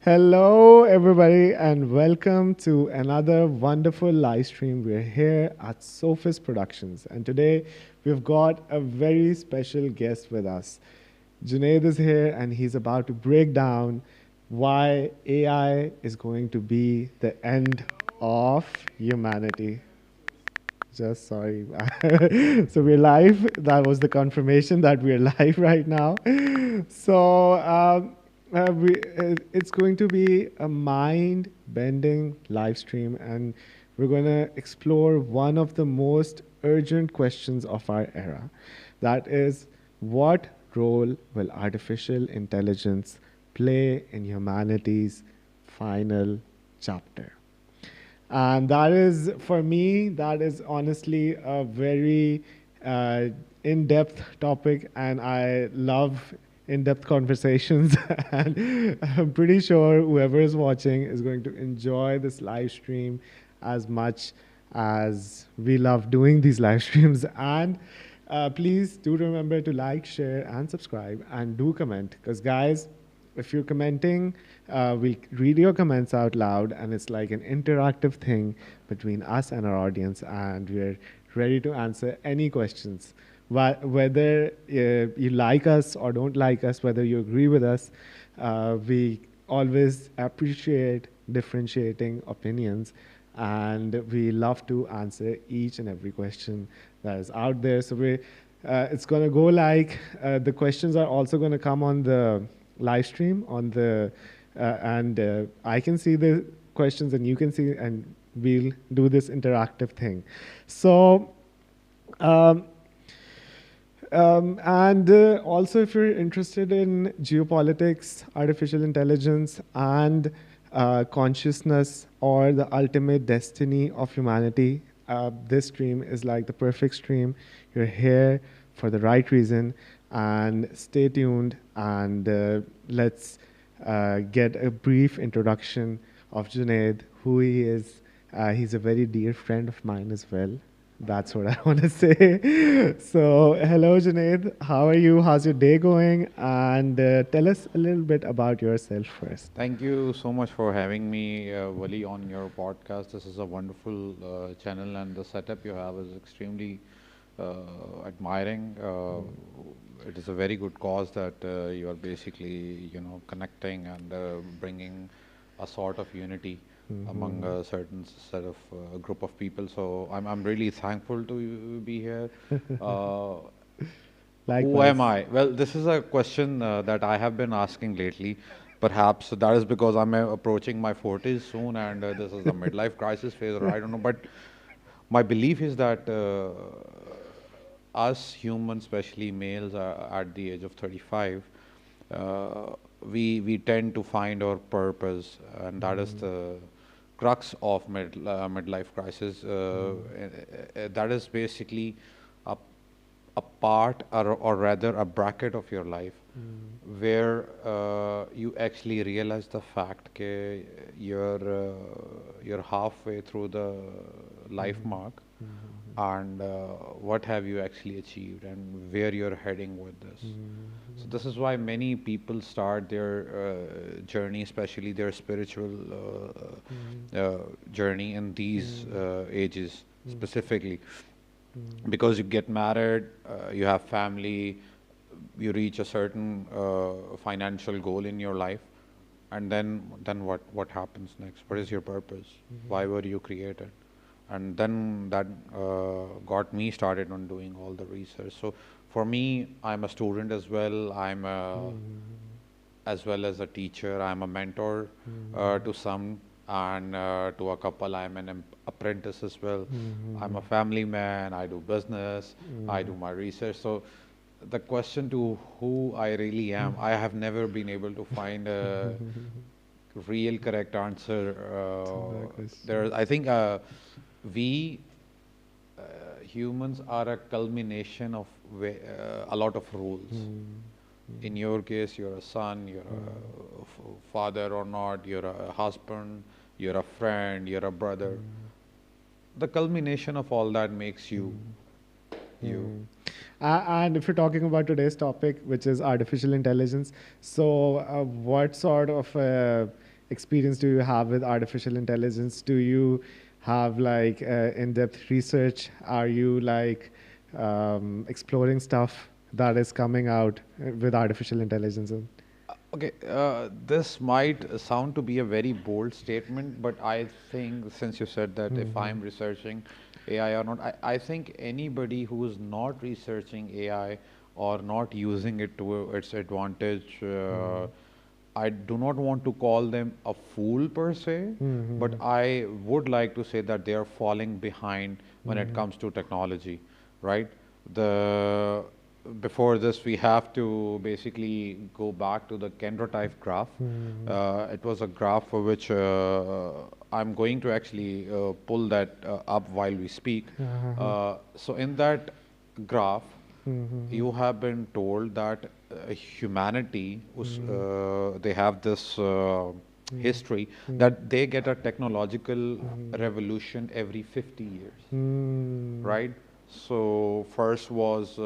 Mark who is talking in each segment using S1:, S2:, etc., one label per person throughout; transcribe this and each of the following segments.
S1: Hello, everybody, and welcome to another wonderful live stream. We're here at Sophis Productions, and today we've got a very special guest with us. Junaid is here, and he's about to break down why AI is going to be the end of humanity. Just sorry. So we're live. That was the confirmation that we're live right now. So it's going to be a mind-bending live stream, and we're going to explore one of the most urgent questions of our era. That is, what role will artificial intelligence play in humanity's final chapter? And that is, for me, that is honestly a very in-depth topic, and I love in-depth conversations. And I'm pretty sure whoever is watching is going to enjoy this live stream as much as we love doing these live streams. And please do remember to like, share, and subscribe, and do comment, because guys, if you're commenting, we'll read your comments out loud, and it's like an interactive thing between us and our audience, and we're ready to answer any questions. Whether you like us or don't like us, whether you agree with us, we always appreciate differentiating opinions, and we love to answer each and every question that is out there. So it's going to go like the questions are also going to come on the live stream on the and I can see the questions and you can see, and we'll do this interactive thing. So and also, if you're interested in geopolitics, artificial intelligence, and consciousness, or the ultimate destiny of humanity, this stream is like the perfect stream. You're here for the right reason, and stay tuned, and let's get a brief introduction of Junaid, who he is. He's a very dear friend of mine as well. That's what I want to say. So, hello, Junaid. How are you? How's your day going? And tell us a little bit about yourself first.
S2: Thank you so much for having me, Wali, on your podcast. This is a wonderful channel, and the setup you have is extremely admiring. It is a very good cause that you are basically, connecting and bringing a sort of unity among a certain set of group of people. So I'm really thankful to be here. Uh, who
S1: Likewise.
S2: am I? Well, this is a question that I have been asking lately. Perhaps that is because I'm approaching my 40s soon, and this is the midlife crisis phase, or I don't know. But my belief is that us humans, especially males, at the age of 35, we tend to find our purpose, and that is the crux of midlife crisis. That is basically a a part, or rather a bracket of your life, where you actually realize the fact that you're halfway through the life mark, and what have you actually achieved and where you're heading with this. So this is why many people start their journey, especially their spiritual journey, in these ages specifically, because you get married, you have family, you reach a certain financial goal in your life, and then what happens next? What is your purpose? Why were you created? And then that got me started on doing all the research. So for me, I'm a student as well. I'm a, as well as a teacher. I'm a mentor to some, and to a couple, I'm an apprentice as well. I'm a family man. I do business. I do my research. So the question to who I really am, I have never been able to find a real correct answer. I think we humans are a culmination of a lot of rules. In your case, you're a son, you're a father or not, you're a husband, you're a friend, you're a brother. The culmination of all that makes you you.
S1: And if you're talking about today's topic, which is artificial intelligence, so what sort of experience do you have with artificial intelligence? Do you have like in-depth research? Are you like exploring stuff that is coming out with artificial intelligence?
S2: Okay, this might sound to be a very bold statement, but I think since you said that if I'm researching AI or not, I think anybody who is not researching AI or not using it to its advantage, I do not want to call them a fool per se, but I would like to say that they are falling behind when it comes to technology, right? The Before this, we have to basically go back to the Kendra type graph. It was a graph for which I'm going to actually pull that up while we speak. So in that graph, you have been told that humanity was, they have this history that they get a technological revolution every 50 years, right? So first was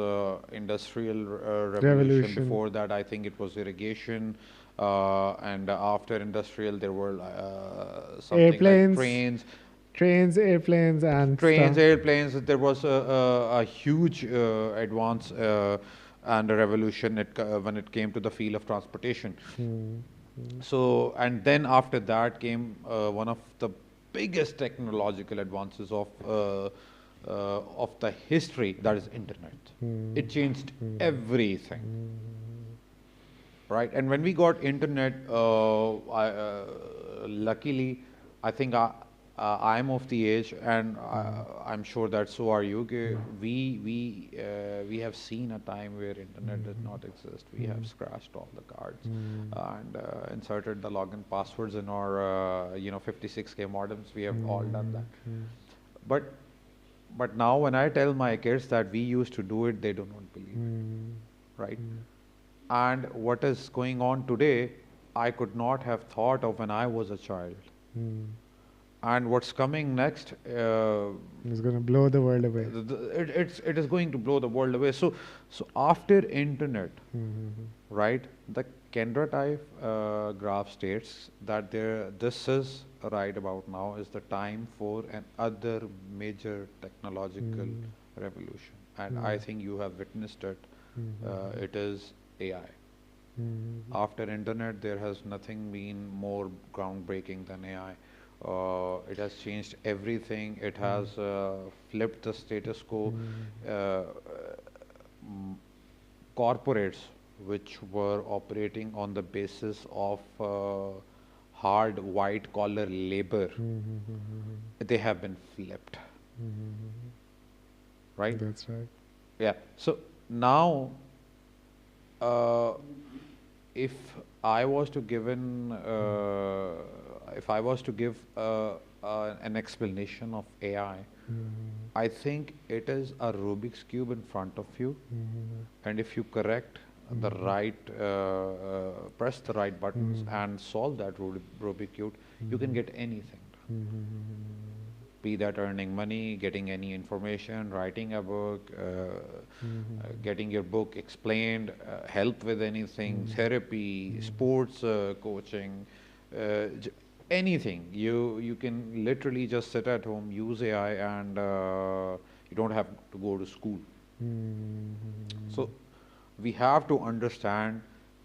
S2: industrial revolution.
S1: Revolution.
S2: Before that, I think it was irrigation, and after industrial, there were something like
S1: Airplanes, airplanes, and stuff.
S2: airplanes. There was a huge advance and a revolution when it came to the field of transportation. So, and then after that came one of the biggest technological advances of the history, that is internet. It changed everything, right? And when we got internet, luckily, I think I'm of the age, and I'm sure that so are you. We have seen a time where internet did not exist. We have scratched all the cards and inserted the login passwords in our 56K modems. We have all done that. But now when I tell my kids that we used to do it, they do not believe it, right? And what is going on today, I could not have thought of when I was a child. And what's coming next,
S1: It's going to blow the world away.
S2: it is going to blow the world away. So after internet, right, the Kendra type graph states that this is right about now is the time for another major technological revolution, and I think you have witnessed it. It is AI. After internet, there has nothing been more groundbreaking than AI. It has changed everything. It has flipped the status quo. Corporates which were operating on the basis of hard white collar labor, they have been flipped, right?
S1: That's right.
S2: Yeah. So now, if I was to give an explanation of AI, I think it is a Rubik's cube in front of you, and if you correct the right, press the right buttons and solve that Rubik's cube, you can get anything done. Be that earning money, getting any information, writing a book, getting your book explained, help with anything, therapy, sports coaching, anything. You can literally just sit at home, use AI, and you don't have to go to school. So we have to understand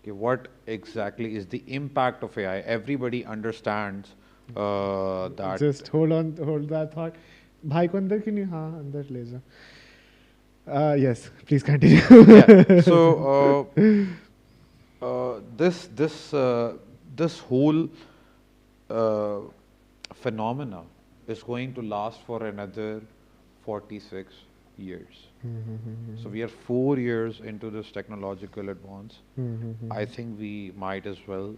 S2: what exactly is the impact of AI. Everybody understands that.
S1: Just hold that thought. भाई को अंदर क्यों नहीं? हाँ, अंदर ले जा. Yes, please continue.
S2: Yeah. So this whole phenomena is going to last for another 46 years. So we are 4 years into this technological advance. I think we might as well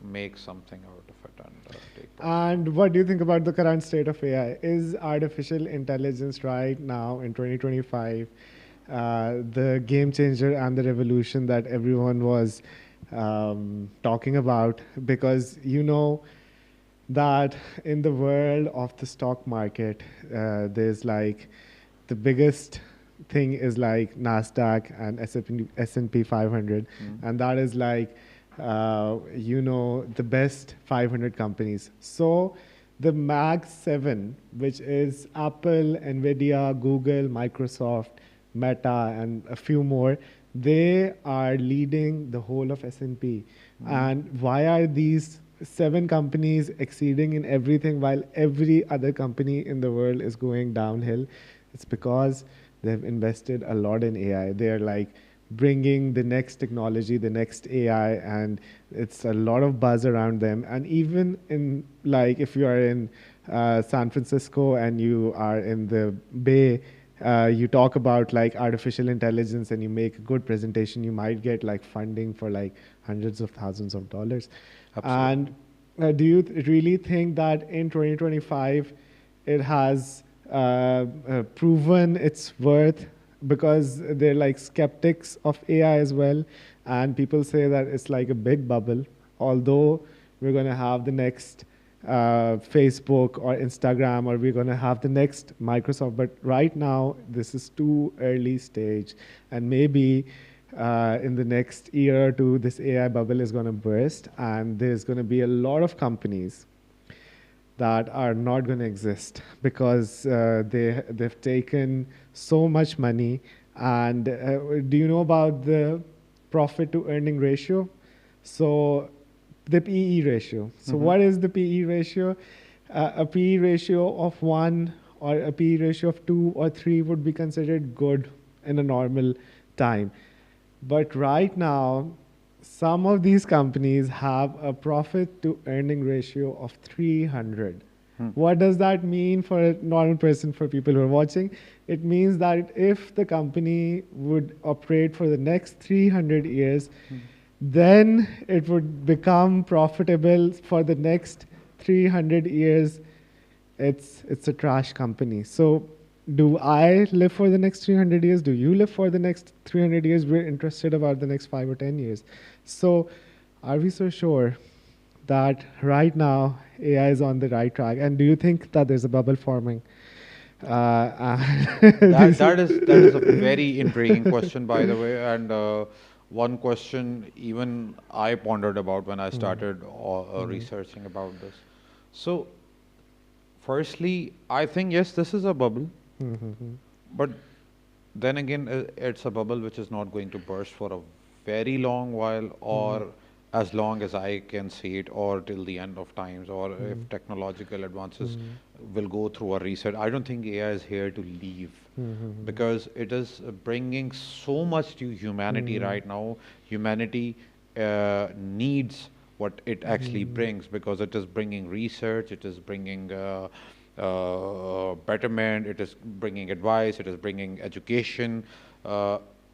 S2: make something out of it and take part.
S1: And what do you think about the current state of AI? Is artificial intelligence right now in 2025 the game changer and the revolution that everyone was talking about? Because you know that in the world of the stock market, there's like the biggest thing is like NASDAQ and S&P 500, and that is like the best 500 companies. So the Mag 7, which is Apple, Nvidia, Google, Microsoft, Meta, and a few more, they are leading the whole of S&P. And why are these seven companies exceeding in everything while every other company in the world is going downhill? It's because they've invested a lot in AI. They're like bringing the next technology, the next AI, and it's a lot of buzz around them. And even in, like, if you are in San Francisco and you are in the Bay, you talk about like artificial intelligence and you make a good presentation, you might get like funding for like hundreds of thousands of dollars.
S2: Absolutely.
S1: And do you really think that in 2025 it has proven its worth? Because they're like skeptics of AI as well, and people say that it's like a big bubble. Although we're going to have the next Facebook or Instagram, or we're going to have the next Microsoft, but right now this is too early stage, and maybe in the next year or two, this AI bubble is going to burst, and there's going to be a lot of companies that are not going to exist because they've taken so much money. And do you know about the profit to earning ratio? So the PE ratio. So
S2: Mm-hmm.
S1: what is the PE ratio? A PE ratio of 1 or a PE ratio of 2 or 3 would be considered good in a normal time. But right now, some of these companies have a profit to earning ratio of 300.
S2: Hmm.
S1: What does that mean for a normal person, for people who are watching? It means that if the company would operate for the next 300 years, then it would become profitable for the next 300 years. It's a trash company. So do I live for the next 300 years? Do you live for the next 300 years? We're interested about the next 5 or 10 years. So are we so sure that right now AI is on the right track? And do you think that there's a bubble forming?
S2: That is a very intriguing question, by the way, and one question even I pondered about when I started researching about this. So, firstly, I think yes, this is a bubble, but then again, it's a bubble which is not going to burst for a very long while, or as long as I can see it, or till the end of times, or if technological advances will go through a reset. I don't think AI is here to leave because it is bringing so much to humanity right now. Humanity needs what it actually brings because it is bringing research, it is bringing betterment, it is bringing advice, it is bringing education.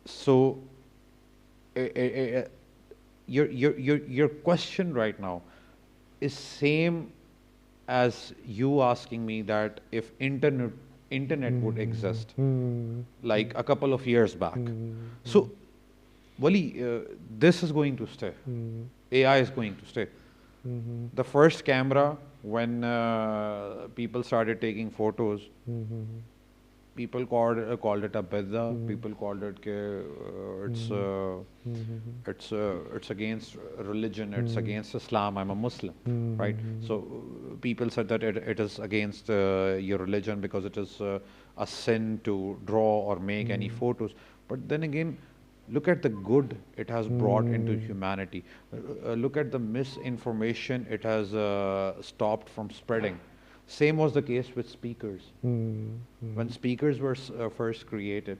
S2: So, uh, your question right now is same as you asking me that if internet would exist like a couple of years back. So, Wali, this is going to stay. AI is going to stay. The first camera, when people started taking photos, people called it a bidda. People called it it's against religion. It's against Islam. I'm a Muslim, right? So people said that it is against your religion because it is a sin to draw or make any photos. But then again, look at the good it has brought into humanity. Look at the misinformation it has stopped from spreading. Same was the case with speakers. When speakers were first created,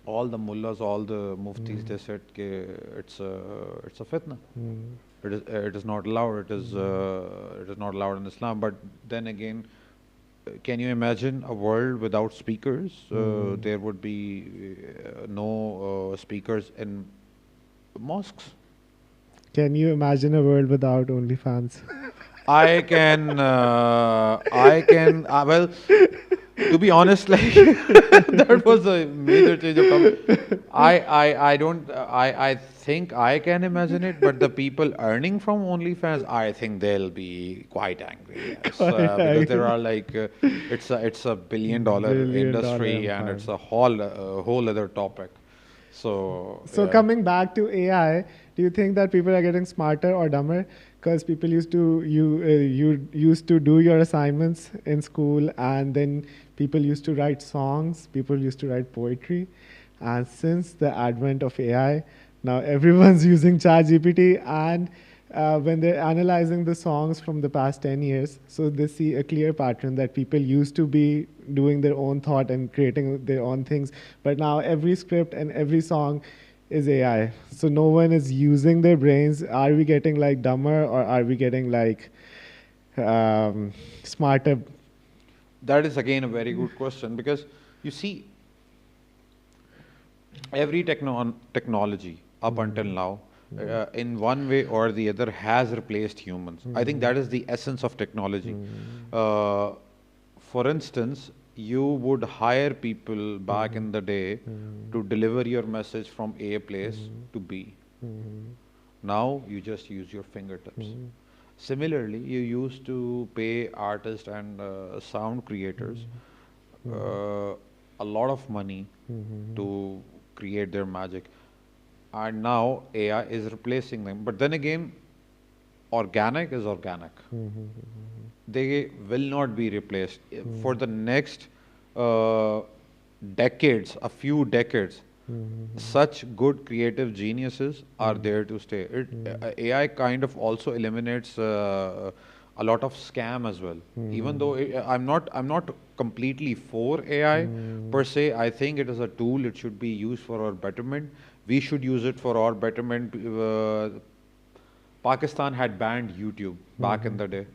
S2: all the mullahs, all the muftis, they said it's a fitna. It is not allowed. It is not allowed in Islam. But then again, can you imagine a world without speakers? There would be no speakers in mosques.
S1: Can you imagine a world without OnlyFans?
S2: Well, to be honest, like that was a major change of topic. I don't, I think I can imagine it, but the people earning from OnlyFans, I think they'll be quite angry, yes,
S1: Quite
S2: because there
S1: angry.
S2: are like, it's a billion-dollar
S1: Billion-dollar
S2: industry and
S1: empire.
S2: it's a whole other topic. So,
S1: So coming back to AI, Do you think that people are getting smarter or dumber? Because people you used to do your assignments in school, and then people used to write songs, people used to write poetry, and since the advent of AI, now everyone's using ChatGPT, and when they're analyzing the songs from the past 10 years, so they see a clear pattern that people used to be doing their own thought and creating their own things, but now every script and every song is AI. So no one is using their brains. Are we getting like dumber, or are we getting like smarter?
S2: That is again a very good question, because you see, every technology up until now, in one way or the other, has replaced humans. I think that is the essence of technology. Uh, for instance, you would hire people back in the day to deliver your message from A place to B. Now you just use your fingertips. Similarly, you used to pay artists and sound creators a lot of money to create their magic, and now AI is replacing them. But then again, organic is organic. They will not be replaced. For the next uh, decades, a few decades, such good creative geniuses are there to stay. AI kind of also eliminates a lot of scam as well. Even though I'm not completely for AI per se. I think it is a tool. It should be used for our betterment. We should use it for our betterment. Pakistan had banned YouTube back in the day,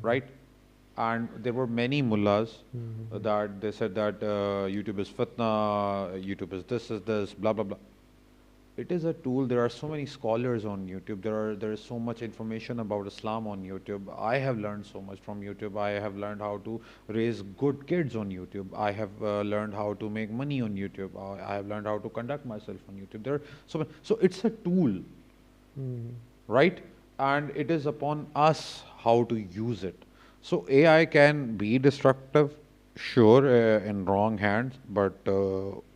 S2: right? And there were many mullahs that they said that YouTube is fitna, YouTube is this, blah blah blah. It is a tool. There are so many scholars on YouTube. There is so much information about Islam on YouTube. I have learned so much from YouTube. I have learned how to raise good kids on YouTube. I have learned how to make money on YouTube. I have learned how to conduct myself on YouTube. There are so it's a tool, right? And it is upon us how to use it. So AI can be destructive, sure, in wrong hands, but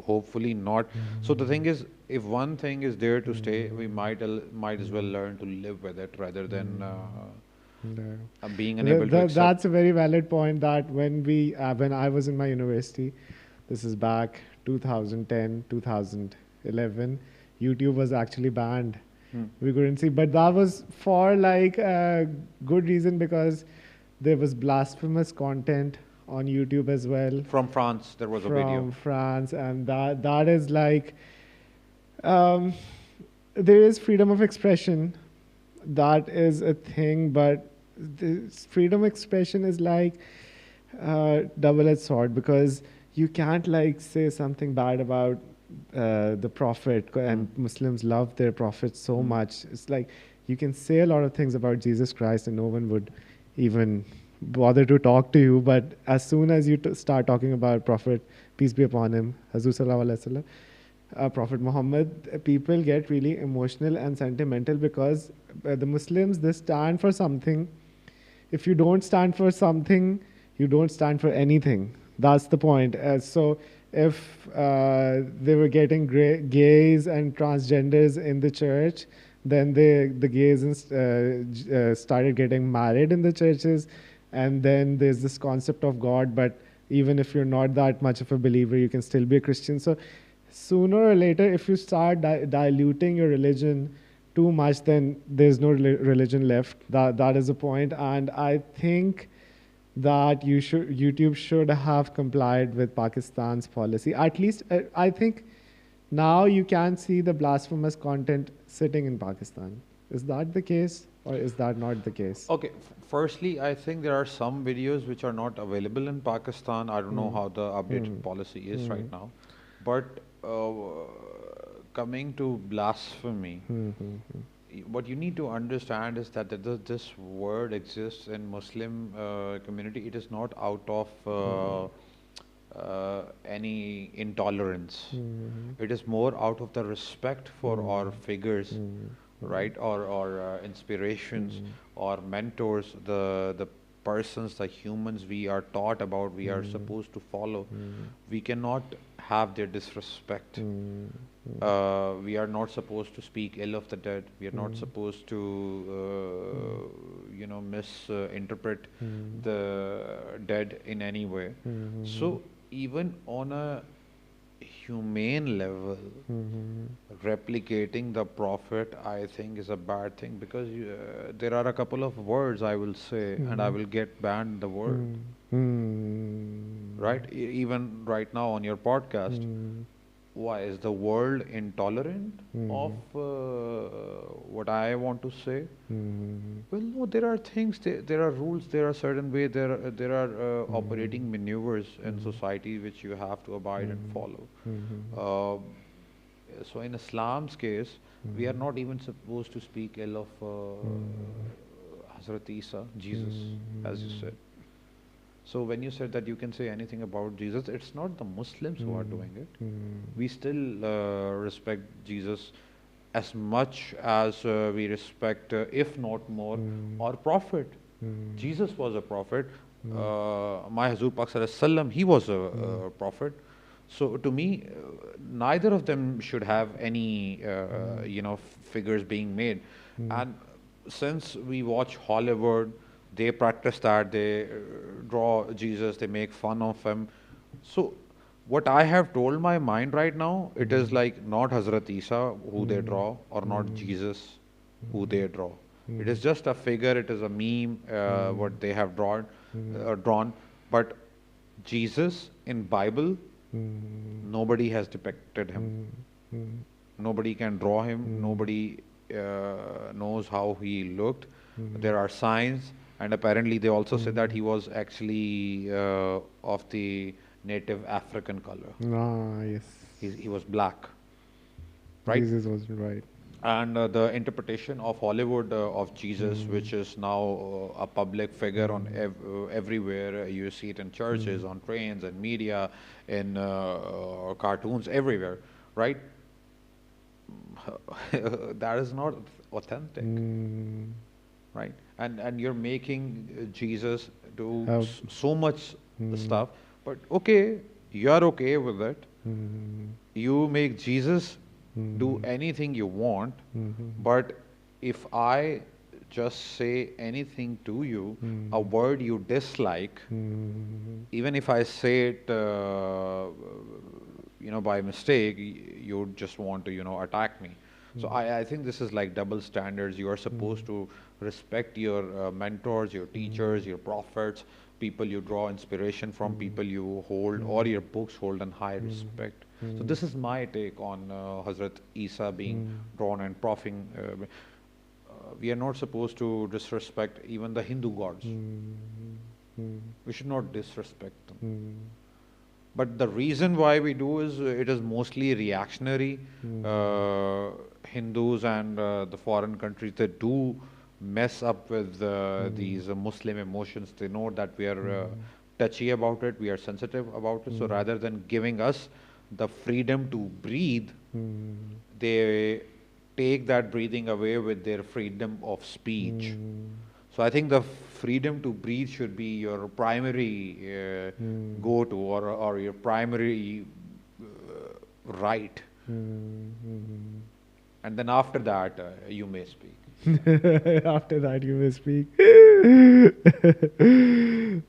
S2: hopefully not. So the thing is, if one thing is there to stay, we might as well learn to live with it rather than
S1: No.
S2: being unable to accept.
S1: That's a very valid point. That when I was in my university, this is back 2010, 2011, YouTube was actually banned. We couldn't see, but that was for like a good reason, because there was blasphemous content on YouTube as well
S2: From France, there was a
S1: from
S2: video.
S1: France, and that is like um, there is freedom of expression, that is a thing, but this freedom of expression is like double-edged sword, because you can't like say something bad about the prophet, and Muslims love their prophet so much. It's like you can say a lot of things about Jesus Christ and no one would even bother to talk to you, but as soon as you start talking about prophet, peace be upon him, Hazur Sallallahu Alaihi Wasallam, Prophet Muhammad, people get really emotional and sentimental, because the Muslims, they stand for something. If you don't stand for something, you don't stand for anything. That's the point. So if they were getting gays and transgenders in the church, then the gays started getting married in the churches, and then there's this concept of God. But even if you're not that much of a believer, you can still be a Christian. So sooner or later, if you start diluting your religion too much, then there's no religion left. That is the point. And I think that YouTube should have complied with Pakistan's policy. At least I think now you can see the blasphemous content sitting in Pakistan. Is that the case, or is that not the case?
S2: Okay, firstly, I think there are some videos which are not available in Pakistan. I don't know how the updated policy is right now. But coming to blasphemy, what you need to understand is that this word exists in Muslim community. It is not out of any intolerance. It is more out of the respect for our figures, right? Or inspirations, or mentors, the persons, the humans we are taught about, we are supposed to follow. We cannot have their disrespect. We are not supposed to speak ill of the dead. We are not supposed to, misinterpret the dead in any way. So even on a humane level, replicating the prophet, I think, is a bad thing because there are a couple of words I will say, and I will get banned the word. Right? Even right now on your podcast, why is the world intolerant of what I want to say? Well, no, there are things, there are rules, there are certain way, there are operating maneuvers in society which you have to abide and follow. Uh, so in Islam's case, we are not even supposed to speak ill of Hazrat Isa, Jesus, as you said. So when you said that you can say anything about Jesus, it's not the Muslims who are doing it. We still respect Jesus as much as we respect, if not more, our prophet. Jesus was a prophet. My Hazur Pak Sallallahu Alaihi Wasallam, he was a prophet. So to me, neither of them should have any, figures being made. And since we watch Hollywood, they practice that, they draw Jesus, they make fun of him. So what I have told my mind right now, it is like not Hazrat Isa who they draw, or not Jesus who they draw. It is just a figure, it is a meme, what they have drawn. But Jesus in Bible, nobody has depicted him. Nobody can draw him. Nobody knows how he looked. There are signs, and apparently they also say that he was actually of the native African color.
S1: Ah, yes.
S2: He was black, right?
S1: Jesus was right.
S2: And the interpretation of Hollywood of Jesus, which is now a public figure on everywhere. You see it in churches, on trains, and media, in cartoons, everywhere, right? That is not authentic, right? And you're making Jesus do
S1: Have
S2: so much stuff, but okay, you're okay with it. You make Jesus do anything you want, but if I just say anything to you, a word you dislike, even if I say it, by mistake, you just want to, attack me. So I think this is like double standards. You are supposed to respect your mentors, your teachers, your prophets, people you draw inspiration from, people you hold, or your books hold in high respect. So this is my take on Hazrat Isa being drawn and proffing. We are not supposed to disrespect even the Hindu gods. We should not disrespect them. But the reason why we do is it is mostly reactionary. Hindus and the foreign countries, they do mess up with these Muslim emotions. They know that we are touchy about it, we are sensitive about it. So rather than giving us the freedom to breathe, they take that breathing away with their freedom of speech. So I think the freedom to breathe should be your primary go-to, or your primary right. And then after that, you may speak.
S1: After that, you may speak.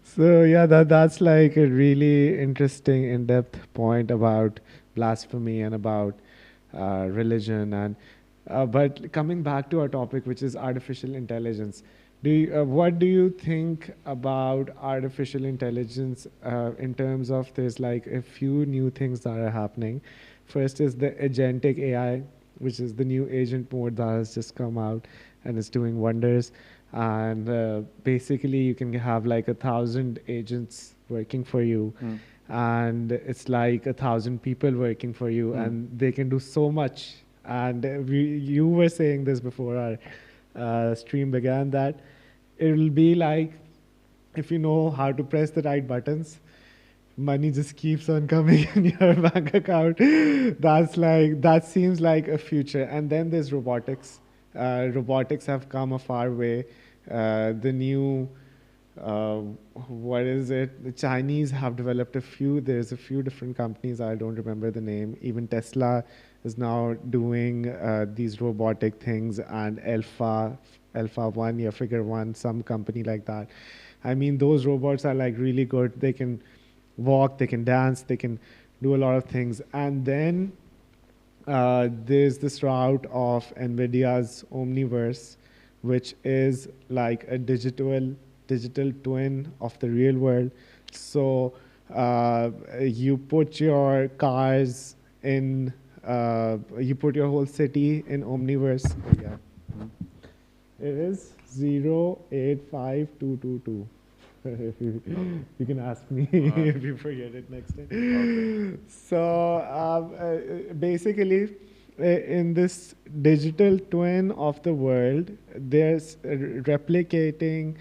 S1: So yeah, that's like a really interesting, in-depth point about blasphemy and about religion. And but coming back to our topic, which is artificial intelligence, what do you think about artificial intelligence in terms of there's like a few new things that are happening. First is the agentic AI, which is the new agent mode that has just come out and is doing wonders. And basically, you can have like 1,000 agents working for you, and it's like 1,000 people working for you, and they can do so much. And you were saying this before our stream began, that it will be like, if you know how to press the right buttons, money just keeps on coming in your bank account. That seems like a future. And then there's robotics. Robotics have come a far way. The new uh, what is it? The Chinese have developed a few. There's a few different companies. I don't remember the name. Even Tesla is now doing these robotic things, and Alpha One, yeah, Figure One, some company like that. I mean, those robots are like really good. They can walk, they can dance, they can do a lot of things. And then there's this route of NVIDIA's Omniverse, which is like a digital twin of the real world. So you put your cars in, you put your whole city in Omniverse. Oh, yeah. It is 085222. You can ask me if you forget it next time.
S2: Okay.
S1: So basically, in this digital twin of the world, there's replicating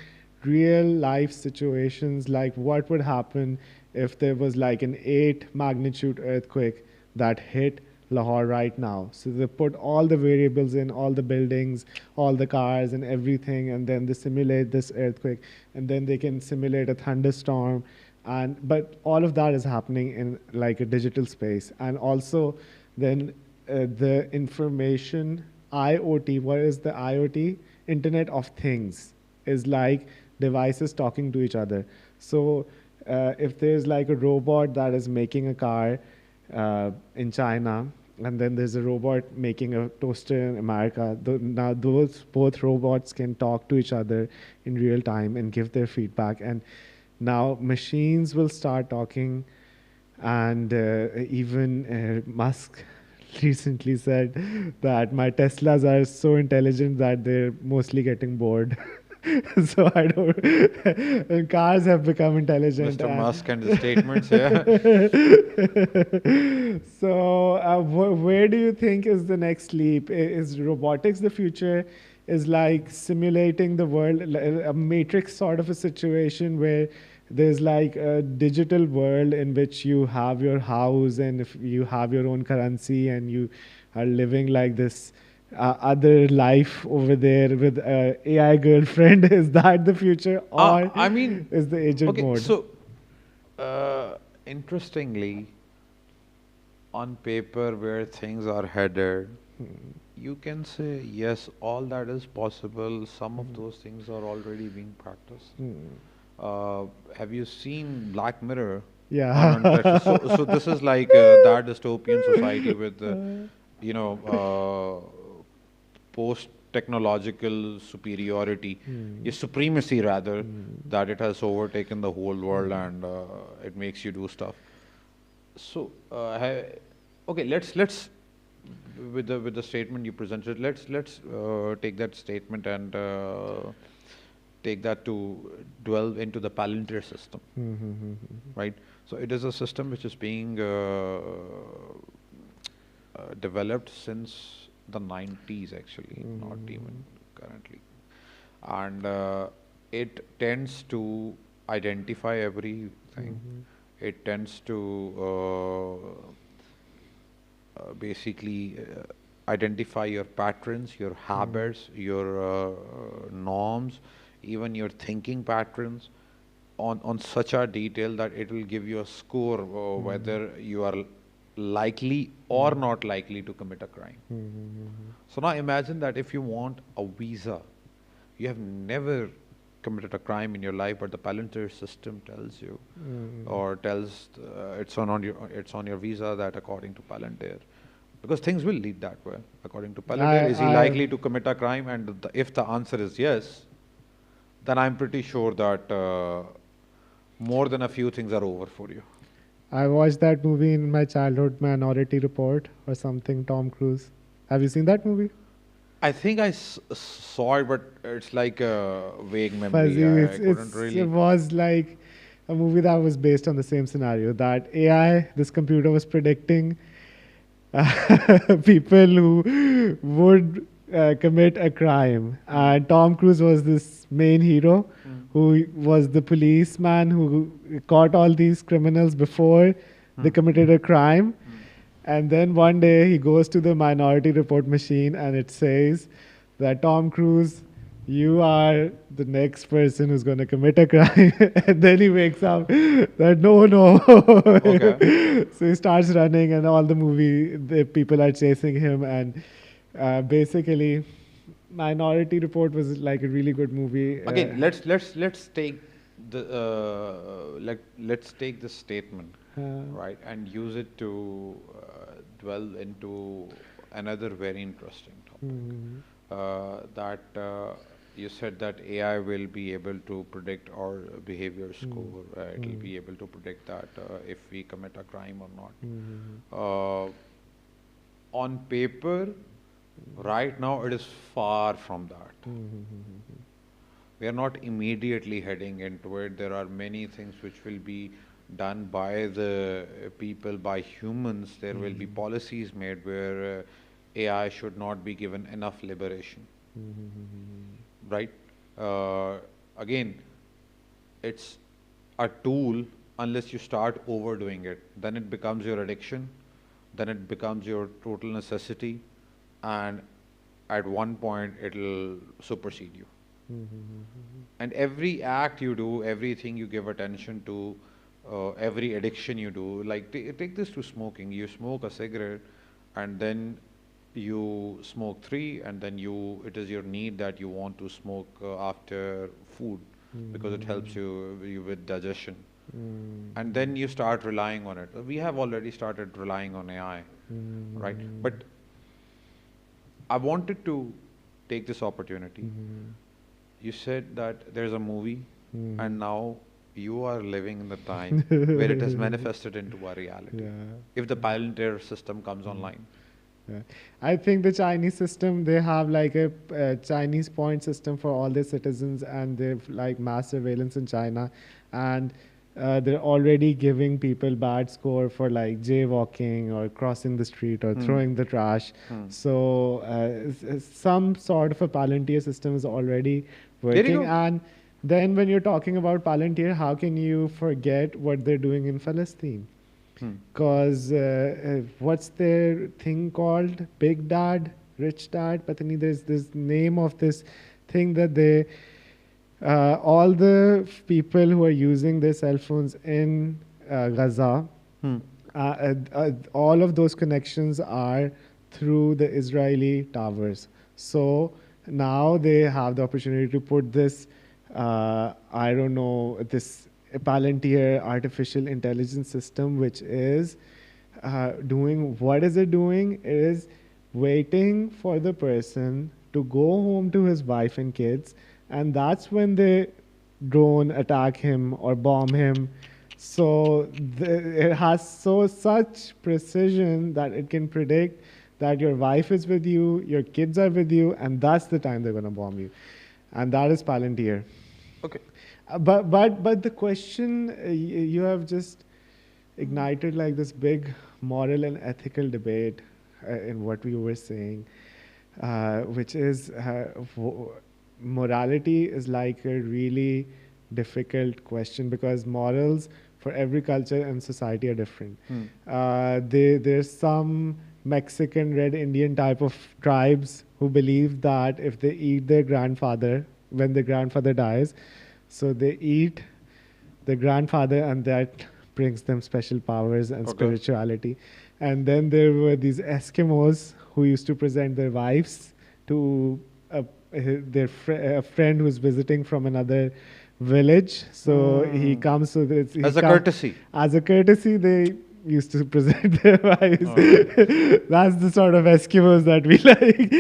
S1: real life situations, like what would happen if there was like an 8 magnitude earthquake that hit Lahore right now. So they put all the variables in, all the buildings, all the cars and everything, and then they simulate this earthquake, and then they can simulate a thunderstorm. And but all of that is happening in like a digital space. And also then the information IoT, what is the IoT? Internet of Things is like devices talking to each other. So if there's like a robot that is making a car in China, and then there's a robot making a toaster in America. Now those both robots can talk to each other in real time and give their feedback. And now machines will start talking, and even Musk recently said that my Teslas are so intelligent that they're mostly getting bored. So I don't. And cars have become intelligent.
S2: Mr.
S1: And
S2: Musk and the statements, yeah.
S1: so where do you think is the next leap? Is robotics the future? Is like simulating the world, a matrix sort of a situation where there's like a digital world in which you have your house, and if you have your own currency, and you are living like this other life over there with a AI girlfriend. Is that the future, or
S2: I mean,
S1: is the agent
S2: okay,
S1: mode?
S2: so interestingly, on paper, where things are headed, you can say yes, all that is possible. Some of those things are already being practiced. Have you seen Black Mirror on Netflix?
S1: Yeah.
S2: So this is like that dystopian society with, you know, post-technological superiority, supremacy rather, that it has overtaken the whole world and it makes you do stuff. So, okay, let's with the statement you presented, let's take that statement and take that to delve into the Palantir system, right? So it is a system which is being developed since the 90s, actually, not even currently, and it tends to identify everything. It tends to basically identify your patterns, your habits, your norms, even your thinking patterns on such a detail that it will give you a score whether you are likely or not likely to commit a crime. So now imagine that if you want a visa, you have never committed a crime in your life, but the Palantir system tells you, or tells it's on your visa that according to Palantir, because things will lead that way. According to Palantir, is he likely to commit a crime? And if the answer is yes, then I'm pretty sure that more than a few things are over for you.
S1: I watched that movie in my childhood, Minority Report or something, Tom Cruise. Have you seen that movie?
S2: I think I saw it, but it's like a vague memory.
S1: Fuzzy.
S2: I couldn't really.
S1: It was like a movie that was based on the same scenario, that AI, this computer, was predicting people who would commit a crime. And Tom Cruise was this main hero who was the policeman who caught all these criminals before they committed a crime. And then one day he goes to the Minority Report machine and it says that Tom Cruise you are the next person who's going to commit a crime. And then he wakes up that no, no.
S2: Okay.
S1: So he starts running, and all the people are chasing him. And basically, Minority Report was like a really good movie.
S2: Again, let's take the let's take this statement,
S1: Uh,
S2: right, and use it to dwell into another very interesting topic.
S1: mm,
S2: That you said that AI will be able to predict our behavior
S1: mm,
S2: score. It'll
S1: mm,
S2: be able to predict that if we commit a crime or not.
S1: mm,
S2: Uh, on paper, right now, it is far from that.
S1: mm,
S2: We are not immediately heading into it. There are many things which will be done by the people, by humans. There will be policies made where AI should not be given enough liberation, right? Uh, Again, it's a tool unless you start overdoing it. Then it becomes your addiction, then it becomes your total necessity, and at one point it'll supersede you. And every act you do, everything you give attention to, every addiction you do, like take this to smoking. You smoke a cigarette, and then you smoke three, and then it is your need that you want to smoke after food because it helps you with digestion. And then you start relying on it. We have already started relying on AI, right? But I wanted to take this opportunity. You said that there's a movie, and now you are living in the time where it has manifested into a reality.
S1: yeah.
S2: If the Palantir system comes
S1: Mm.
S2: online.
S1: Yeah. I think the Chinese system, they have like a Chinese point system for all their citizens, and they've like mass surveillance in China, and they're already giving people bad score for like jaywalking or crossing the street or
S2: Hmm.
S1: throwing the trash.
S2: Hmm.
S1: So some sort of a Palantir system is already
S2: There you
S1: working.
S2: go.
S1: And then when you're talking about Palantir, how can you forget what they're doing in Palestine?
S2: Hmm.
S1: Cause what's their thing called? Big Dad, Rich Dad. Patani, there's this name of this thing that they all the people who are using their cell phones in Gaza,
S2: Hmm.
S1: all of those connections are through the Israeli towers. So now they have the opportunity to put this, I don't know, this Palantir artificial intelligence system, which is doing what is it doing? It is waiting for the person to go home to his wife and kids, and that's when the drone attack him or bomb him. So it has such precision that it can predict that your wife is with you, your kids are with you, and that's the time they're going to bomb you. And that is Palantir.
S2: Okay.
S1: But the question you have just ignited like this big moral and ethical debate in what we were saying, which is morality is like a really difficult question because morals for every culture and society are different.
S2: Hmm.
S1: There's some Mexican Red Indian type of tribes who believe that if they eat their grandfather when the grandfather dies, so they eat the grandfather, and that brings them special powers and
S2: Okay.
S1: spirituality. And then there were these Eskimos who used to present their wives to a friend who's visiting from another village. So he
S2: Hmm.
S1: comes, so
S2: As a courtesy.
S1: as a courtesy, they used to present their wives.
S2: All right.
S1: That's the sort of Eskimos that we like.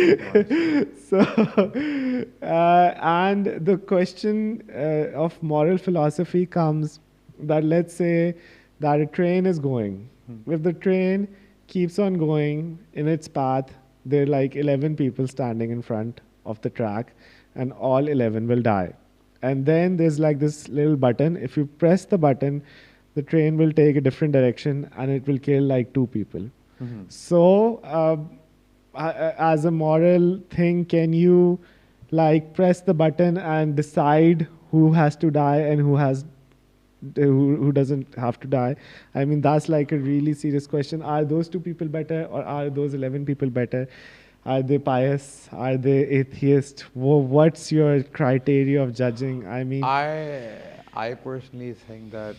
S1: So, and the question of moral philosophy comes that let's say that a train is going.
S2: Hmm.
S1: If the train keeps on going in its path, there are like 11 people standing in front of the track, and all 11 will die. And then there's like this little button. If you press the button, the train will take a different direction and it will kill like two people.
S2: Mhm.
S1: So, as a moral thing, can you like press the button and decide who has to die and who doesn't have to die? I mean, that's like a really serious question. Are those two people better or are those 11 people better? Are they pious? Are they atheist? What's your criteria of judging? I mean,
S2: I personally think that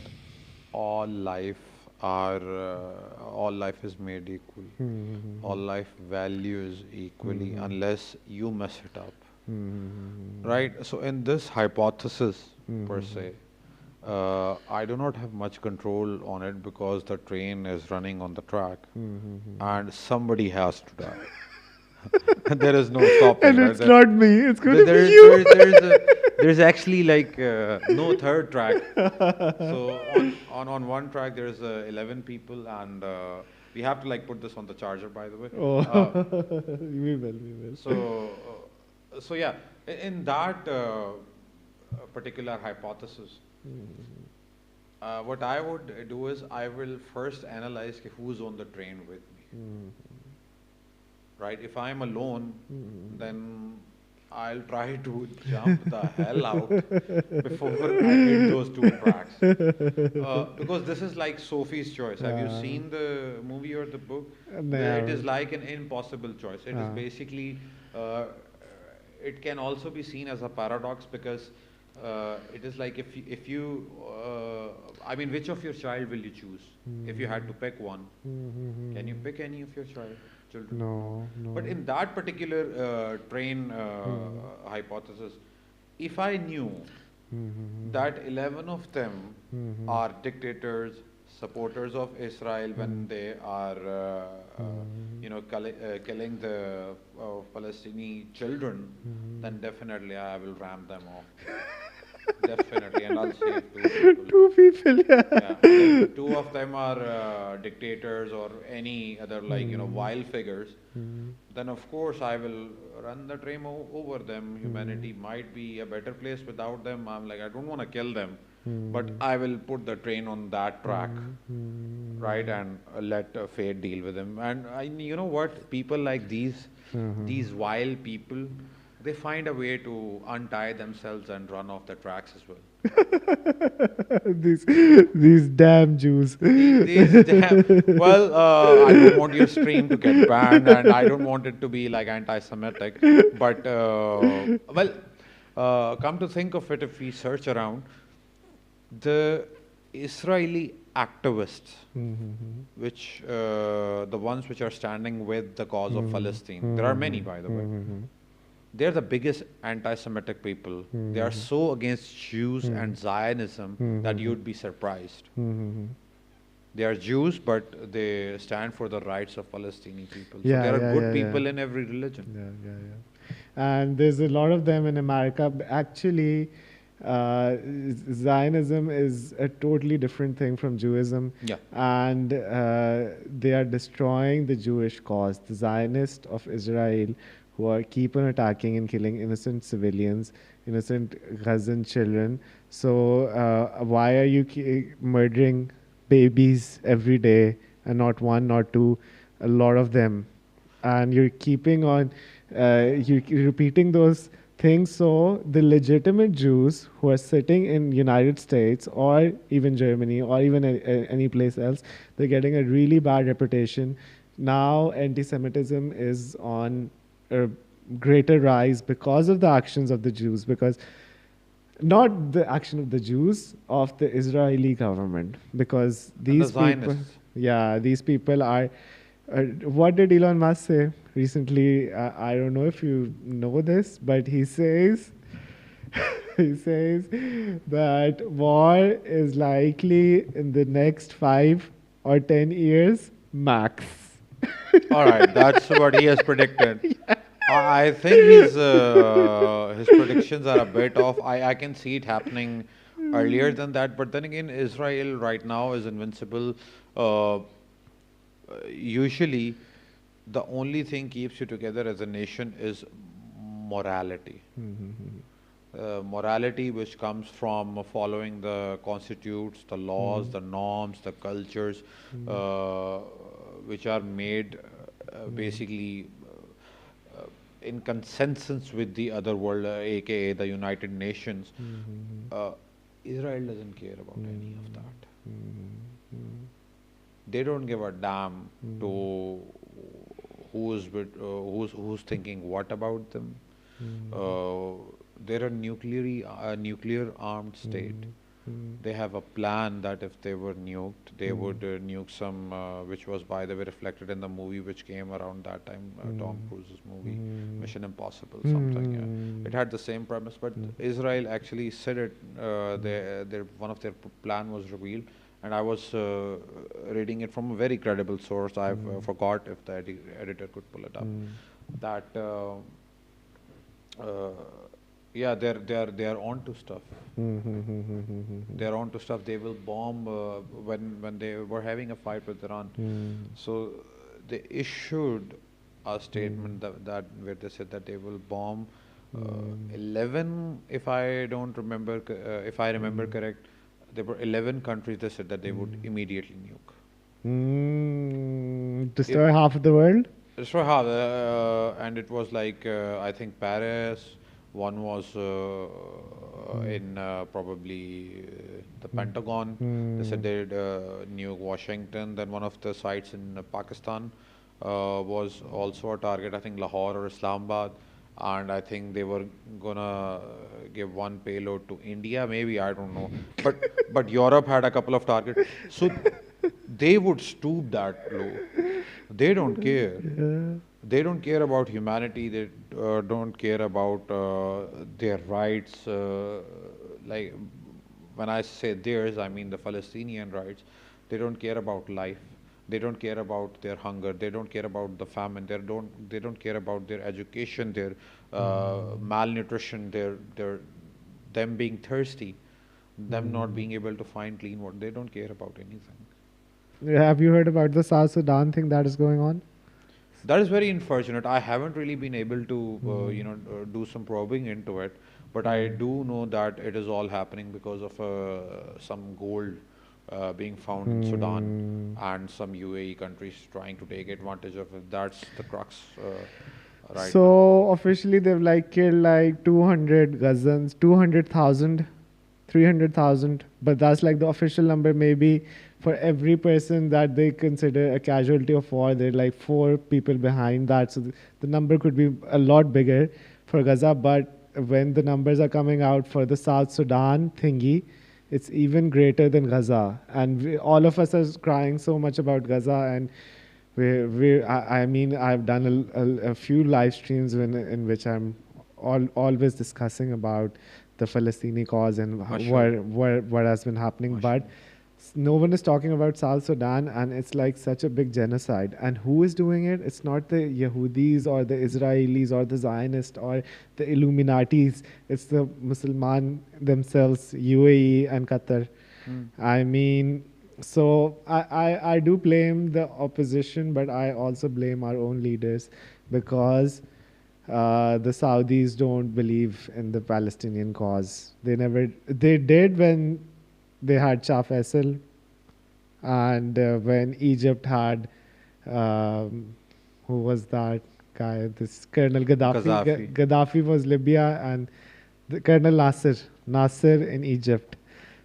S2: all life all life is made equal. All life values equally unless you mess it up. Right? So in this hypothesis per se, I do not have much control on it because the train is running on the track and somebody has to die. There is no stopping,
S1: and
S2: right?
S1: it's not me. It's going to be
S2: There,
S1: you.
S2: there's actually like no third track. So on one track there's 11 people and we have to like put this on the charger, by the way.
S1: Oh,
S2: Uh,
S1: we will.
S2: so yeah, in that particular hypothesis, what I would do is I will first analyze who's on the train with me. Right? If I'm alone, then I'll try to jump the hell out before I hit those two tracks. Because this is like Sophie's Choice. Have you
S1: Yeah.
S2: seen the movie or the book? It is
S1: No.
S2: like an impossible choice. It is basically, it can also be seen as a paradox because it is like I mean, which of your child will you choose? If you had to pick one, can you pick any of your children? No.
S1: No,
S2: But
S1: no.
S2: in that particular train hypothesis, if I knew that 11 of them are dictators, supporters of Israel when they are, killing the Palestinian children, then definitely I will ram them off. Definitely, and I'll save two people.
S1: Two people, yeah.
S2: Yeah, and if two of them are dictators or any other like wild figures, then of course I will run the train over them. Humanity might be a better place without them. I'm like I don't want to kill them, but I will put the train on that track, right, and let fate deal with them. And you know what? People like these wild people, they find a way to untie themselves and run off the tracks as well.
S1: these damn Jews.
S2: These damn, well, I don't want your stream to get banned, and I don't want it to be like anti-Semitic. But come to think of it, if we search around, the Israeli activists, which the ones which are standing with the cause of Palestine, there are many, by the way. They're the biggest anti-Semitic people. They are so against Jews and Zionism that you'd be surprised. They are Jews, but they stand for the rights of Palestinian people. So
S1: Yeah,
S2: there are
S1: yeah,
S2: good
S1: yeah,
S2: people
S1: yeah.
S2: in every religion.
S1: Yeah, yeah, yeah. And there's a lot of them in America. Actually, Zionism is a totally different thing from Judaism.
S2: Yeah.
S1: And they are destroying the Jewish cause. The Zionists of Israel who are keep on attacking and killing innocent civilians, innocent Gazan children. So why are you murdering babies every day and not one, not two, a lot of them? And you're keeping on, you're repeating those things. So the legitimate Jews who are sitting in United States or even Germany or even any place else, they're getting a really bad reputation. Now anti-Semitism is on a greater rise because of the actions of the Jews, because not the action of the Jews, of the Israeli government, because
S2: And the
S1: these people,
S2: Zionists.
S1: yeah, these people are. What did Elon Musk say recently? I don't know if you know this, but he says he says that war is likely in the next 5 or 10 years max.
S2: All right, that's what he has predicted. I think his predictions are a bit off. I can see it happening earlier than that, but then again, Israel right now is invincible. Uh, Usually, the only thing keeps you together as a nation is morality. Morality which comes from following the constitutes, the laws, the norms, the cultures, uh, which are made basically in consensus with the other world, aka the United Nations. Uh, Israel doesn't care about any of that. They don't give a damn to who's thinking what about them.
S1: mm,
S2: Uh, they're a nuclear armed state.
S1: mm, mm,
S2: They have a plan that if they were nuked, they would
S1: mm,
S2: nuke some, which was, by the way, reflected in the movie which came around that time, Tom
S1: mm,
S2: Cruise's movie,
S1: mm,
S2: Mission Impossible, something. Yeah. It
S1: mm,
S2: had the same premise, but
S1: mm,
S2: Israel actually said it.
S1: mm,
S2: One of their plan was revealed, and I was reading it from a very credible source. I
S1: mm,
S2: forgot if the editor could pull it up.
S1: mm,
S2: That. Uh, yeah, they are on to stuff.
S1: mm, mm, mm, mm, mm,
S2: They're on to stuff. They will bomb when they were having a fight with Iran.
S1: mm,
S2: So they issued a
S1: mm,
S2: statement that where they said that they will bomb
S1: mm,
S2: 11. If I remember
S1: mm,
S2: correct, there were 11 countries. They said that they would
S1: mm.
S2: immediately nuke. If
S1: Destroy half of the world?
S2: So how, and it was like I think Paris. One was
S1: Mm,
S2: in probably the
S1: mm,
S2: Pentagon. They said
S1: mm,
S2: they'd nuke Washington. Then one of the sites in Pakistan was also a target. I think Lahore or Islamabad, and I think they were gonna give one payload to India. Maybe, I don't know, but Europe had a couple of targets. So they would stoop that low. They don't care.
S1: yeah.
S2: They don't care about humanity. They don't care about their rights. Like, when I say theirs, I mean the Palestinian rights. They don't care about life. They don't care about their hunger. They don't care about the famine. They don't care about their education, their
S1: Mm,
S2: malnutrition, their them being thirsty, them not
S1: mm.
S2: being able to find clean water. They don't care about anything.
S1: Have you heard about the South Sudan thing that is going on?
S2: That is very unfortunate. I haven't really been able to,
S1: Mm,
S2: do some probing into it, but I
S1: mm,
S2: do know that it is all happening because of some gold being found in Sudan,
S1: mm.
S2: and some UAE countries trying to take advantage of it. That's the crux right now.
S1: So officially they've like killed like 200 Gazans, 200,000, 300,000, but that's like the official number. Maybe for every person that they consider a casualty of war, there are like four people behind that. So the number could be a lot bigger for Gaza. But when the numbers are coming out for the South Sudan thingy, it's even greater than Gaza. And all of us are crying so much about Gaza. And I mean, I've done a few live streams in which I'm always discussing about the Palestinian cause and
S2: Mashallah.
S1: what has been happening. But
S2: Mashallah.
S1: no one is talking about South Sudan, and it's like such a big genocide. And who is doing it? It's not the Yehudis or the Israelis or the Zionists or the Illuminatis. It's the Musliman themselves, UAE and Qatar.
S2: Mm.
S1: I mean, so I do blame the opposition, but I also blame our own leaders because the Saudis don't believe in the Palestinian cause. They did when they had Shah Faisal, and when Egypt had, um, who was that guy? This Colonel Gaddafi.
S2: Gaddafi.
S1: Gaddafi was Libya, and the Colonel Nasser in Egypt.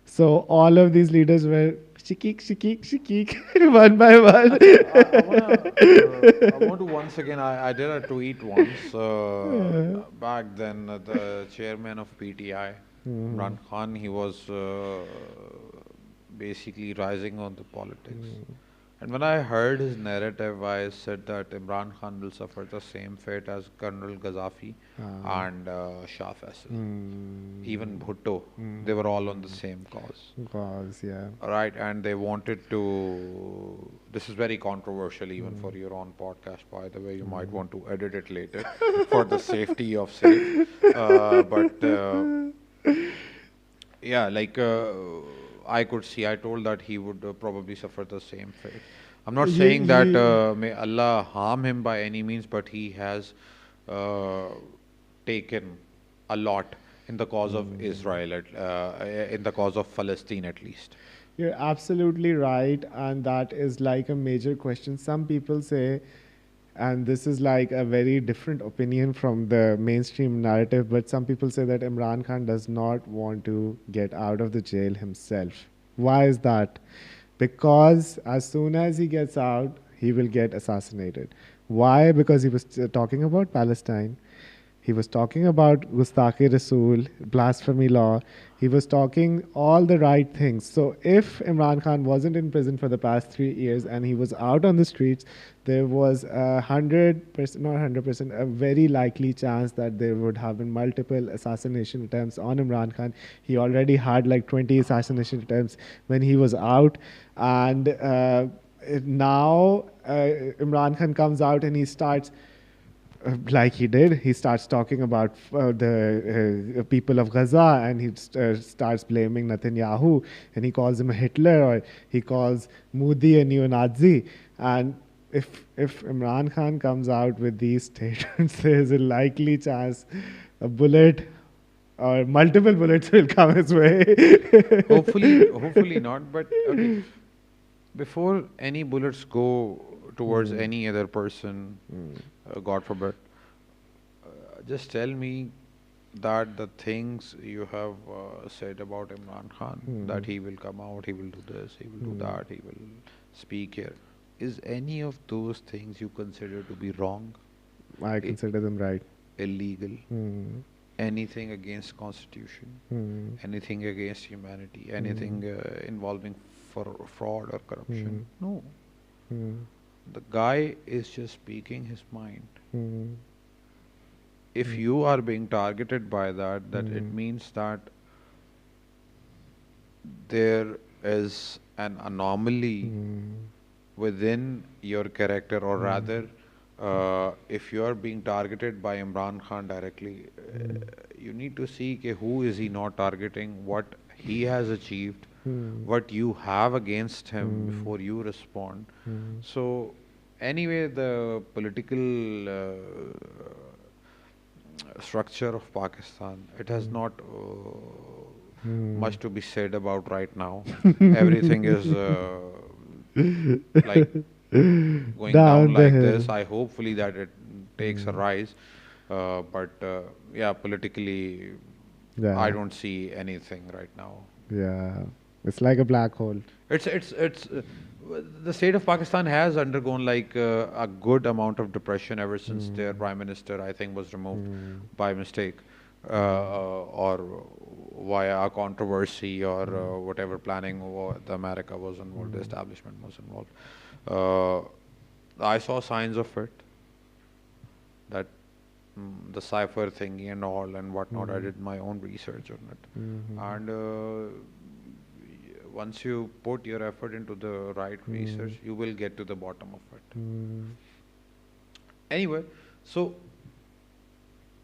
S1: So all of these leaders were shikik, shikik, shikik, one by one.
S2: I want to once again. I did a tweet once back then. The chairman of PTI,
S1: Mhm.
S2: Imran Khan, he was basically rising on the politics. And when I heard his narrative, I said that Imran Khan will suffer the same fate as Colonel Gaddafi
S1: Ah.
S2: and Shah Faisal. Even
S1: Mm.
S2: Bhutto, they were all on the same cause.
S1: Cause, yeah.
S2: Right, and they wanted to. This is very controversial, even for your own podcast, by the way. You might want to edit it later for the safety of safe. But yeah, like I could see, I told that he would probably suffer the same fate. I'm not
S1: Ye,
S2: saying that
S1: ye,
S2: may Allah harm him by any means, but he has uh, taken a lot in the cause of Israel, in the cause of Palestine at least.
S1: You're absolutely right, and that is like a major question. Some people say, and this is like a very different opinion from the mainstream narrative, but some people say that Imran Khan does not want to get out of the jail himself. Why is that? Because as soon as he gets out, he will get assassinated. Why? Because he was talking about Palestine. He was talking about Gustaki Rasool, blasphemy law. He was talking all the right things. So if Imran Khan wasn't in prison for the past 3 years and he was out on the streets, there was 100%, not 100%, a very likely chance that there would have been multiple assassination attempts on Imran Khan. He already had like 20 assassination attempts when he was out. And now Imran Khan comes out and he starts like he did, he starts talking about the people of Gaza, and he starts blaming Netanyahu, and he calls him a Hitler, or he calls Modi a neo-Nazi. And if Imran Khan comes out with these statements, there's a likely chance a bullet or multiple bullets will come his way.
S2: Hopefully not. But okay, before any bullets go towards any other person, God forbid, just tell me that the things you have said about Imran Khan, that he will come out, he will do this, he will do that, he will speak here. Is any of those things you consider to be wrong,
S1: I consider them right.
S2: illegal,
S1: Hmm.
S2: anything against constitution, anything against humanity, anything involving for fraud or corruption? No.
S1: Hmm.
S2: The guy is just speaking his mind.
S1: Hmm.
S2: If you are being targeted by that, it means that there is an anomaly within your character, or rather, if you are being targeted by Imran Khan directly, you need to see ke who is he not targeting, what he has achieved, what you have against him before you respond. So, anyway, the political structure of Pakistan, it has not much to be said about right now. Everything is like going down
S1: Down the
S2: like
S1: hill.
S2: this. I hopefully that it takes a rise, but yeah, politically, I
S1: Yeah.
S2: don't see anything right now.
S1: Yeah. It's like a black hole.
S2: It's the state of Pakistan has undergone like a good amount of depression ever since their prime minister, I think, was removed by mistake, or via a controversy, or whatever planning the America was involved, the establishment was involved. I saw signs of it, that the cipher thingy and all and whatnot. I did my own research on it, and once you put your effort into the right research, you will get to the bottom of it. Anyway, so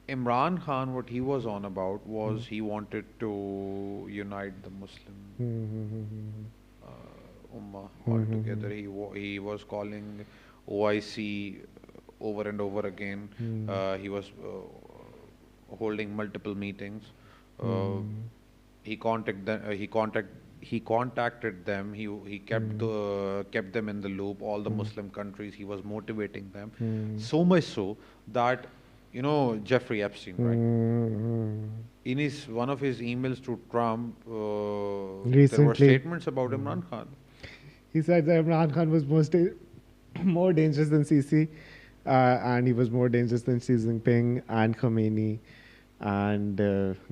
S2: Imran Khan, what he was on about was he wanted to unite the Muslim ummah altogether. He was calling OIC over and over again. He was holding multiple meetings. He contacted them. He contacted them. He kept them in the loop. All the Muslim countries. He was motivating them. So much so that, you know, Jeffrey Epstein, right? In one of his emails to Trump, there were
S1: Recently,
S2: statements about Imran Khan.
S1: he said that Imran Khan was more dangerous than Sisi, and he was more dangerous than Xi Jinping and Khomeini and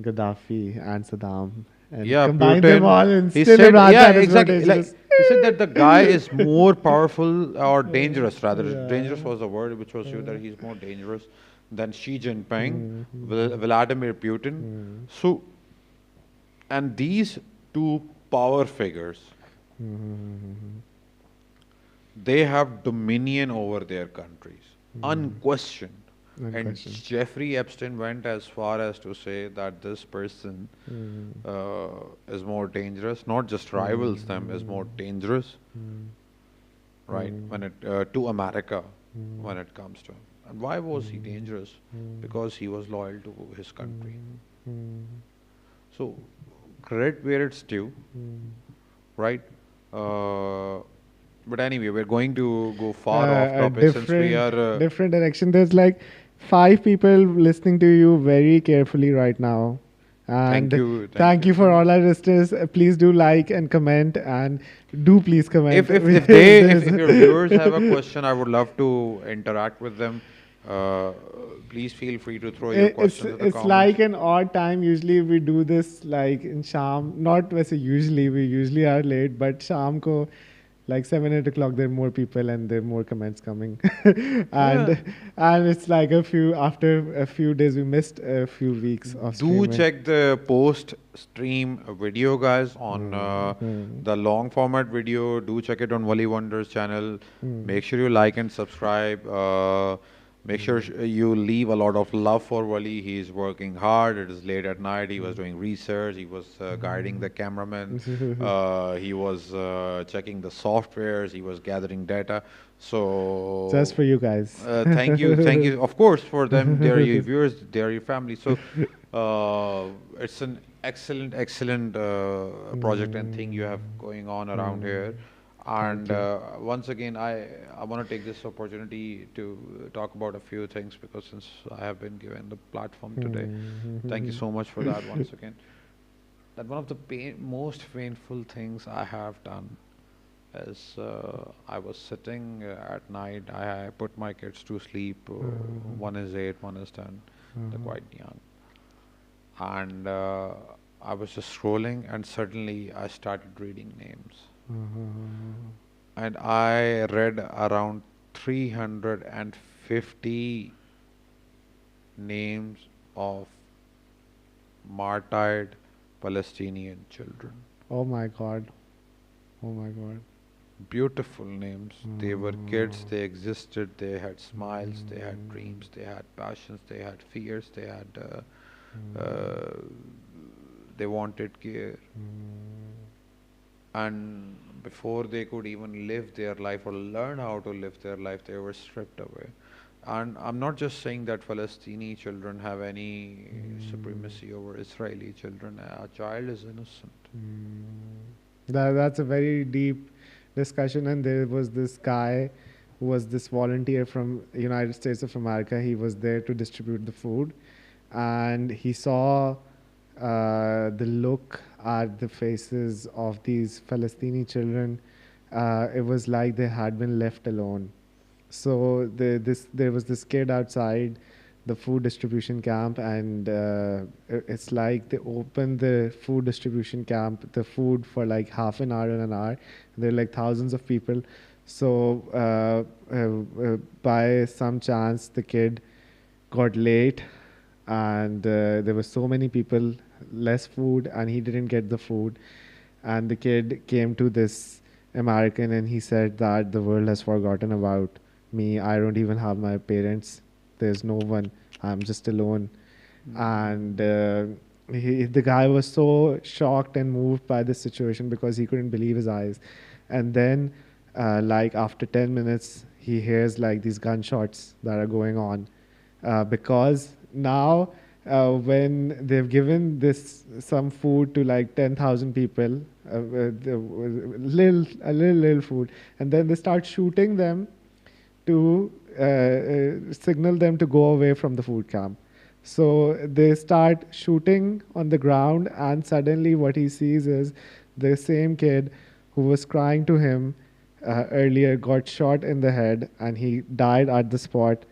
S1: Gaddafi and Saddam. And
S2: Yeah,
S1: combine them
S2: Putin.
S1: all, and
S2: He
S1: still
S2: said,
S1: Imran
S2: yeah,
S1: Khan is more
S2: exactly. Like
S1: dangerous.
S2: he said that the guy is more powerful or dangerous, rather. Dangerous
S1: Yeah.
S2: was the word which was used, that he's more dangerous than Xi Jinping, Vladimir Putin. So, and these two power figures, they have dominion over their countries, unquestioned. And
S1: Unquestioned.
S2: Jeffrey Epstein went as far as to say that this person is more dangerous, not just rivals them, is more dangerous, right? When it to America, when it comes to him. And why was he dangerous? Because he was loyal to his country. So, credit where it's due, right? But anyway, we're going to go far off
S1: A
S2: topic since we
S1: different
S2: are.
S1: different direction. There's like 5 people listening to you very carefully right now,
S2: Thank
S1: And
S2: you. Thank
S1: thank
S2: you
S1: you
S2: so
S1: for
S2: much.
S1: all our listeners. Please do like and comment, and do please comment.
S2: If your viewers have a question, I would love to interact with them. Uh, Please feel free to throw your questions in the
S1: It's
S2: comments.
S1: like an odd time. Usually we do this like in sham. Not वैसे usually we usually are late, but sham ko like 7 8 o'clock there are more people and there are more comments coming, and
S2: Yeah.
S1: and it's like a few after a few days we missed a few weeks of
S2: Do
S1: streaming.
S2: check the post stream video, guys, on
S1: Hmm.
S2: the long format video. Do check it on Wali Wonders channel.
S1: Hmm.
S2: Make sure you like and subscribe. Make sure you leave a lot of love for Wali. He's working hard. It is late at night. He was doing research. He was guiding the cameraman. He was checking the softwares. He was gathering data.
S1: Just
S2: So
S1: for you guys.
S2: thank you. Of course, for them, they're your viewers, they're your family. So it's an excellent project and thing you have going on around here.
S1: Thank
S2: And
S1: you.
S2: once again, I want to take this opportunity to talk about a few things, because since I have been given the platform today, thank you so much for that once again. That one of the most painful things I have done is I was sitting at night. I put my kids to sleep. One is 8, one is 10. They're quite young. And I was just scrolling, and suddenly I started reading names. And I read around 350 names of martyred Palestinian children.
S1: Oh my God. Oh my God.
S2: Beautiful names. They were kids, they existed, they had smiles, they had dreams, they had passions, they had fears, they wanted care. And before they could even live their life or learn how to live their life, they were stripped away. And I'm not just saying that Palestinian children have any supremacy over Israeli children. A child is innocent.
S1: That's a very deep discussion. And there was this guy who was this volunteer from United States of America. He was there to distribute the food, and he saw the look at the faces of these Palestinian children. It was like they had been left alone. So there was this kid outside the food distribution camp, and it's like they opened the food distribution camp, the food for like half an hour and an hour. There are like thousands of people. So by some chance, the kid got late, and there were so many people, less food, and he didn't get the food. And the kid came to this American, and he said that the world has forgotten about me. I don't even have my parents. There's no one. I'm just alone. And the guy was so shocked and moved by this situation because he couldn't believe his eyes. And then, like after 10 minutes, he hears like these gunshots that are going on, because now when they've given this some food to like 10,000 people, little food, and then they start shooting them to signal them to go away from the food camp. So they start shooting on the ground, and suddenly what he sees is the same kid who was crying to him earlier got shot in the head, and he died at the spot.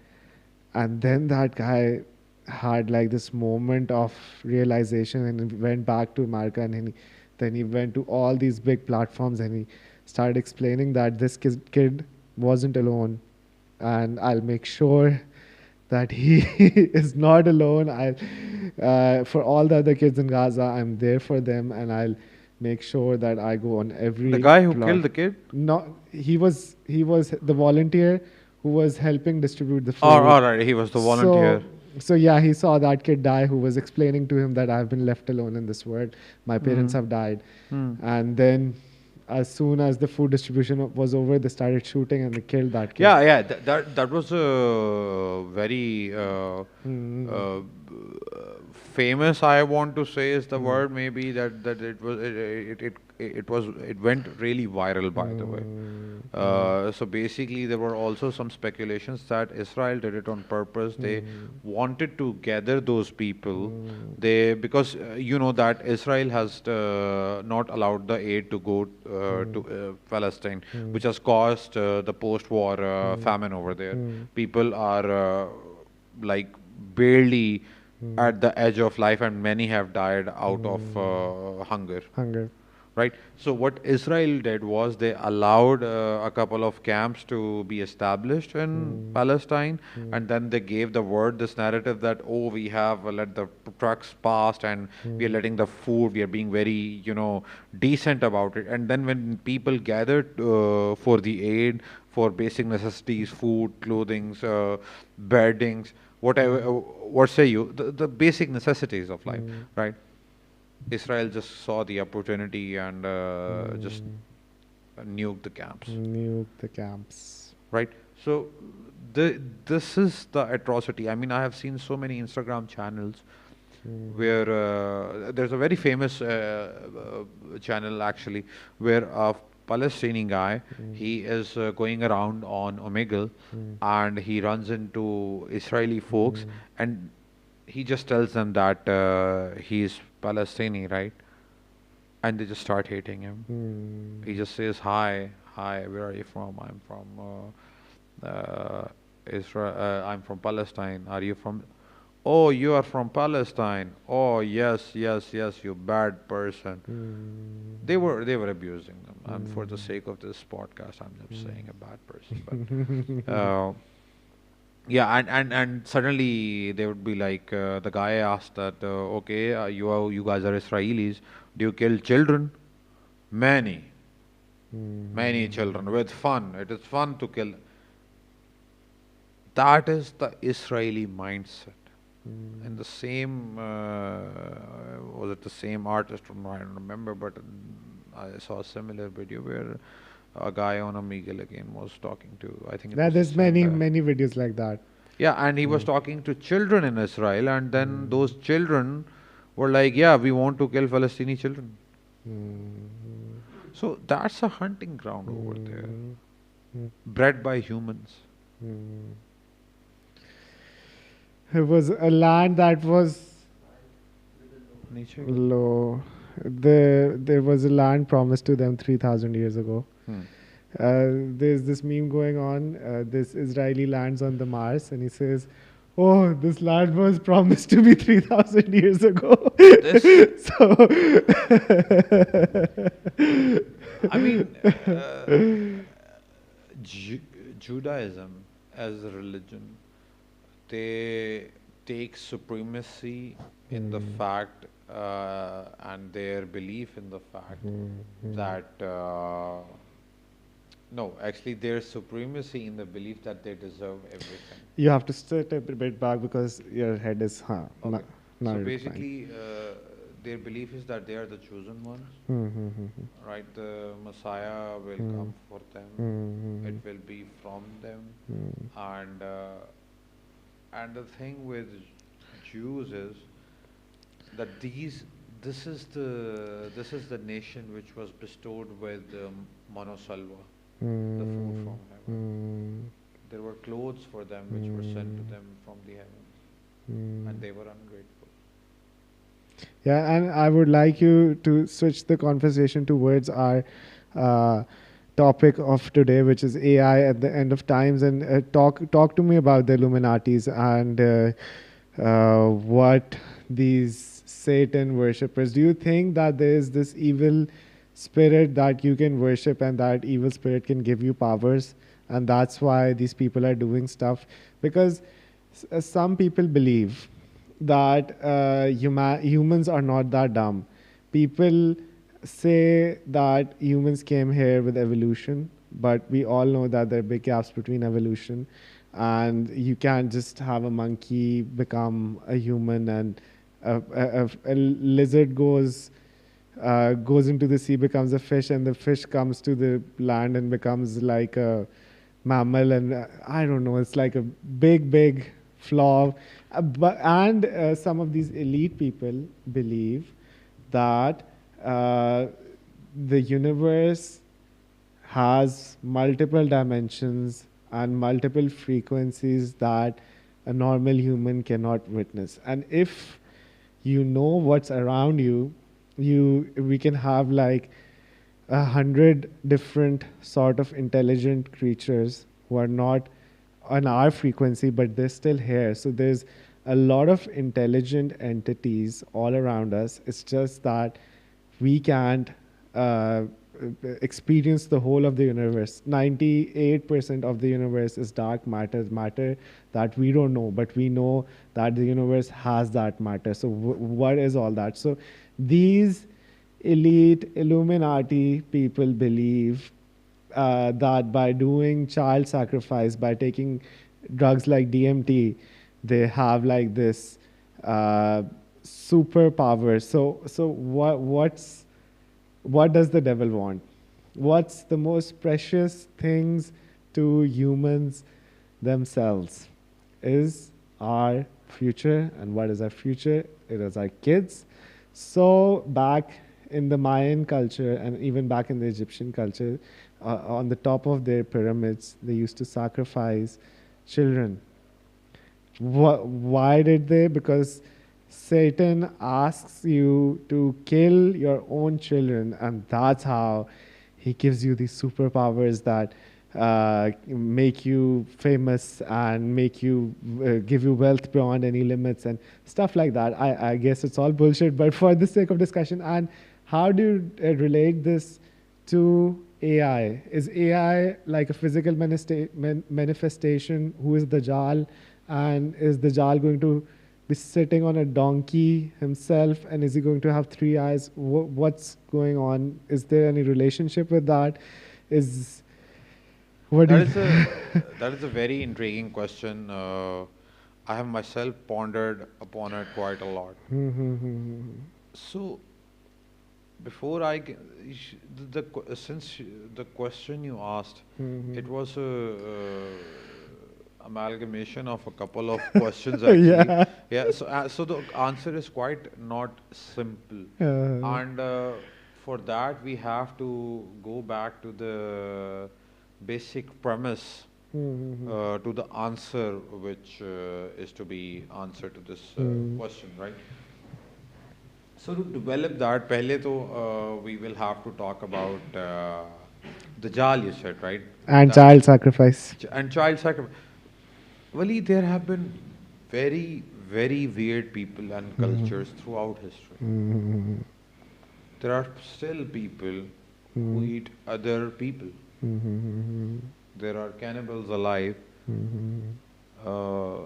S1: And then that guy had like this moment of realization, and he went back to America, and then he went to all these big platforms, and he started explaining that this kid wasn't alone, and I'll make sure that he is not alone. For all the other kids in Gaza, I'm there for them, and I'll make sure that I go on
S2: The
S1: every
S2: guy who
S1: plot.
S2: killed the kid?
S1: No, he was the volunteer who was helping distribute the
S2: Oh,
S1: food.
S2: all right, he was the volunteer.
S1: So yeah, he saw that kid die who was explaining to him that I've been left alone in this world. My parents have died. And then as soon as the food distribution was over, they started shooting and they killed that kid.
S2: Yeah. That was a very famous. I want to say is the word maybe that it was it went really viral, by the way. So basically, there were also some speculations that Israel did it on purpose. They wanted to gather those people. They because you know that Israel has not allowed the aid to go to Palestine, which has caused the post-war famine over there. People are like barely at the edge of life, and many have died out of hunger.
S1: Hunger.
S2: Right. So what Israel did was they allowed a couple of camps to be established in Palestine, and then they gave the word, this narrative that, oh, we have let the trucks pass, and we are letting the food, we are being very, decent about it. And then when people gathered for the aid, for basic necessities, food, clothing, beddings, whatever, what say you, the basic necessities of life, right? Israel just saw the opportunity and just nuked the camps,
S1: Nuke the camps.
S2: right? So this is the atrocity. I mean, I have seen so many Instagram channels where there's a very famous channel actually where a Palestinian guy, he is going around on Omegle, and he runs into Israeli folks, and he just tells them that he's Palestinian, right? And they just start hating him. He just says, "Hi, hi, where are you from? I'm from Israel. I'm from Palestine. Are you from? Oh, you are from Palestine. Oh, yes, yes, yes. You bad person." They were abusing them, and for the sake of this podcast, I'm just saying a bad person, but. Yeah, and suddenly they would be like, the guy asked that, okay, you guys are Israelis. Do you kill children? Many, many children with fun. It is fun to kill. That is the Israeli mindset. And the same, was it the same artist? I don't remember, but I saw a similar video where a guy on Omegle again was talking to, I think it was the
S1: There's
S2: same guy.
S1: many videos like that.
S2: Yeah, and he was talking to children in Israel, and then those children were like, yeah, we want to kill Palestinian children. So that's a hunting ground over there, bred by humans.
S1: It was a land that was
S2: Nature.
S1: low. There was a land promised to them 3,000 years ago. There's this meme going on. This Israeli lands on the Mars, and he says, "Oh, this land was promised to be 3,000 years ago."
S2: This,
S1: So,
S2: I mean, Judaism as a religion, they take supremacy in the fact and their belief in the fact that no, actually their supremacy in the belief that they deserve everything.
S1: you have to sit a bit back because your head is
S2: Okay.
S1: not
S2: So
S1: reclined.
S2: basically, their belief is that they are the chosen ones, right? The Messiah will come for them. It will be from them, and the thing with Jews is that this is the nation which was bestowed with monosalva, the food from heaven. There were clothes for them which were sent to them from the heavens, and they were ungrateful.
S1: Yeah, and I would like you to switch the conversation towards our topic of today, which is AI at the end of times, and talk to me about the Illuminatis and what these Satan worshippers. Do you think that there is this evil spirit that you can worship, and that evil spirit can give you powers, and that's why these people are doing stuff? Because some people believe that humans are not that dumb. People say that humans came here with evolution, but we all know that there are big gaps between evolution, and you can't just have a monkey become a human, and a lizard goes into the sea, becomes a fish, and the fish comes to the land and becomes like a mammal, and I don't know, it's like a big flaw. Some of these elite people believe that the universe has multiple dimensions and multiple frequencies that a normal human cannot witness. And if you know what's around you, we can have like 100 different sort of intelligent creatures who are not on our frequency, but they're still here. So there's a lot of intelligent entities all around us. It's just that we can't uh, experience the whole of the universe. 98% of the universe is dark matter, matter that we don't know, but we know that the universe has that matter. So what is all that? So these elite Illuminati people believe that by doing child sacrifice, by taking drugs like DMT, they have like this uh, superpower. So what does the devil want? What's the most precious things to humans themselves? Is our future. And what is our future? It is our kids. So back in the Mayan culture and even back in the Egyptian culture, on the top of their pyramids, they used to sacrifice children. Why did they? Because Satan asks you to kill your own children, and that's how he gives you these superpowers that make you famous and make you give you wealth beyond any limits and stuff like that. I guess it's all bullshit, but for the sake of discussion, and how do you relate this to AI? Is AI like a physical manifestation? Who is the Dajjal? And is the Dajjal going to be sitting on a donkey himself? And is he going to have three eyes? What's going on? Is there any relationship with that? Is what do
S2: That
S1: you?
S2: is a that is a very intriguing question. I have myself pondered upon it quite a lot. So before I g- sh- the que- since the question you asked, it was a amalgamation of a couple of questions actually.
S1: Yeah.
S2: Yeah. So the answer is quite not simple,
S1: Uh,
S2: and for that we have to go back to the basic premise to the answer which is to be answered to this question, right? So to develop that, पहले तो we will have to talk about the jal you said, right?
S1: and
S2: That
S1: child sacrifice.
S2: and child sacrifice. Well, there have been very, very weird people and cultures throughout history. There are still people who eat other people. There are cannibals alive. Uh,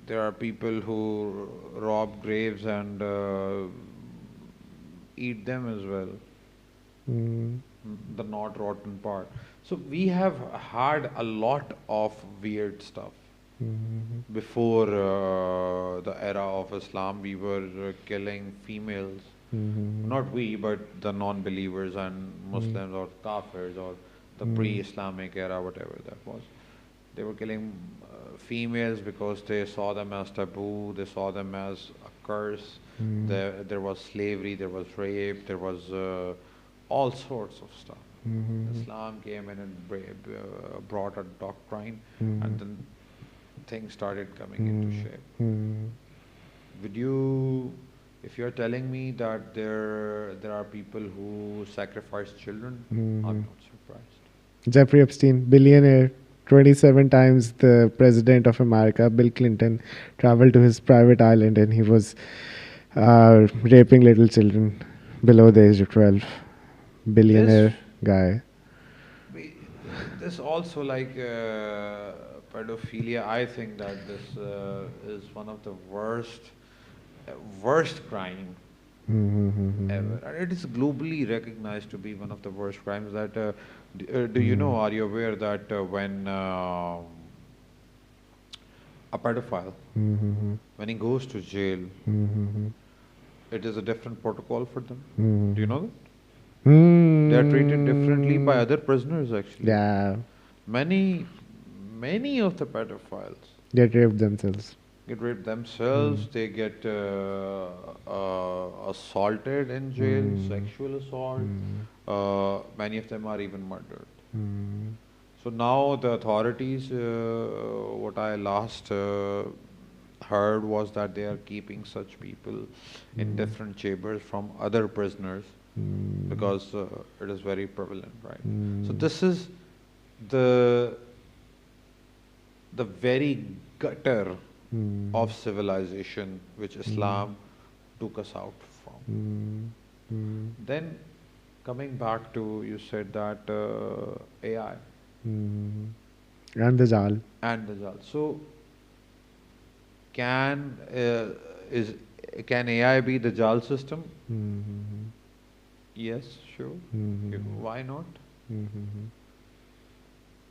S2: there are people who rob graves and eat them as well. The not rotten part. So we have had a lot of weird stuff. Before the era of Islam, we were killing females. Not we, but the non-believers and Muslims or Kafirs or the pre-Islamic era, whatever that was. They were killing females because they saw them as taboo, they saw them as a curse. There was slavery, there was rape, there was all sorts of stuff. Islam came in and brought a doctrine, and then things started coming into shape. Would you, if you're telling me that there are people who sacrifice children, I'm not surprised.
S1: Jeffrey Epstein, billionaire, 27 times the president of America, Bill Clinton, traveled to his private island and he was raping little children below the age of 12.
S2: This
S1: Billionaire guy.
S2: we, this also like pedophilia. I think that this is one of the worst crime ever, and it is globally recognized to be one of the worst crimes. That do you know? Are you aware that when a pedophile, when he goes to jail, it is a different protocol for them? Do you know that? They are treated differently by other prisoners actually.
S1: Yeah,
S2: Many, many of the pedophiles
S1: they raped themselves.
S2: get raped themselves. They get assaulted in jail, sexual assault. Many of them are even murdered. So now the authorities, what I last heard was that they are keeping such people in different chambers from other prisoners because it is very prevalent, right? So this is the the very gutter of civilization which Islam took us out from. Then coming back to, you said that AI
S1: And the Jal.
S2: and the Jal. So can is can AI be the Jal system? Yes, sure. Why not?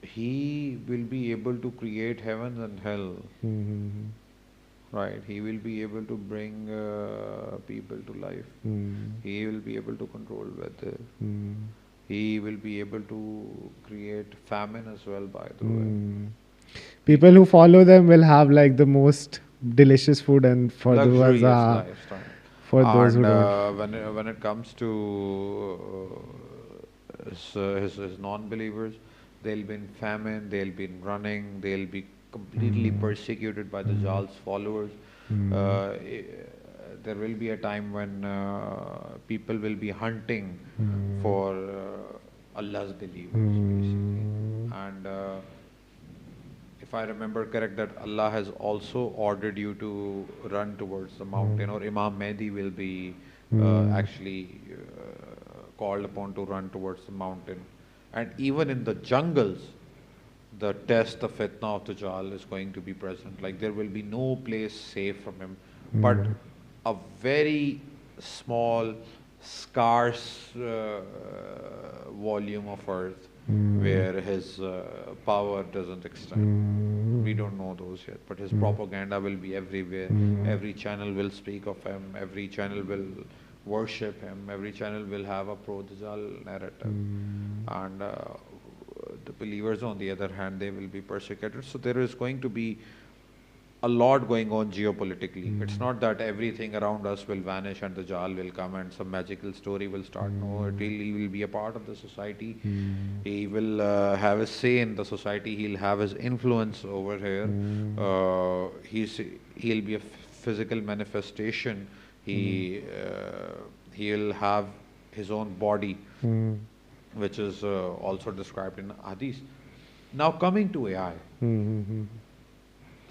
S2: He will be able to create heaven and hell, right? He will be able to bring people to life. He will be able to control weather. He will be able to create famine as well, by the way.
S1: People who follow them will have like the most delicious food, and for those
S2: Luxurious lifestyle.
S1: for those who
S2: And
S1: don't.
S2: when it comes to his non-believers, they'll be in famine, they'll be in running, they'll be completely persecuted by the Jal's followers. I- there will be a time when people will be hunting for Allah's believers, basically. And if I remember correct, that Allah has also ordered you to run towards the mountain, or Imam Mahdi will be actually called upon to run towards the mountain. And even in the jungles, the test, the fitna of the Dajjal is going to be present. Like there will be no place safe from him, but a very small, scarce volume of earth where his power doesn't extend. We don't know those yet, but his propaganda will be everywhere. Every channel will speak of him, every channel will worship him, every channel will have a pro-Dajjal narrative. And the believers, on the other hand, they will be persecuted. So there is going to be a lot going on geopolitically. It's not that everything around us will vanish and the Dajjal will come and some magical story will start. No, he will be a part of the society. He will have a say in the society. He'll have his influence over here. He'll be a physical manifestation. He'll have his own body, which is also described in Hadith. Now coming to AI.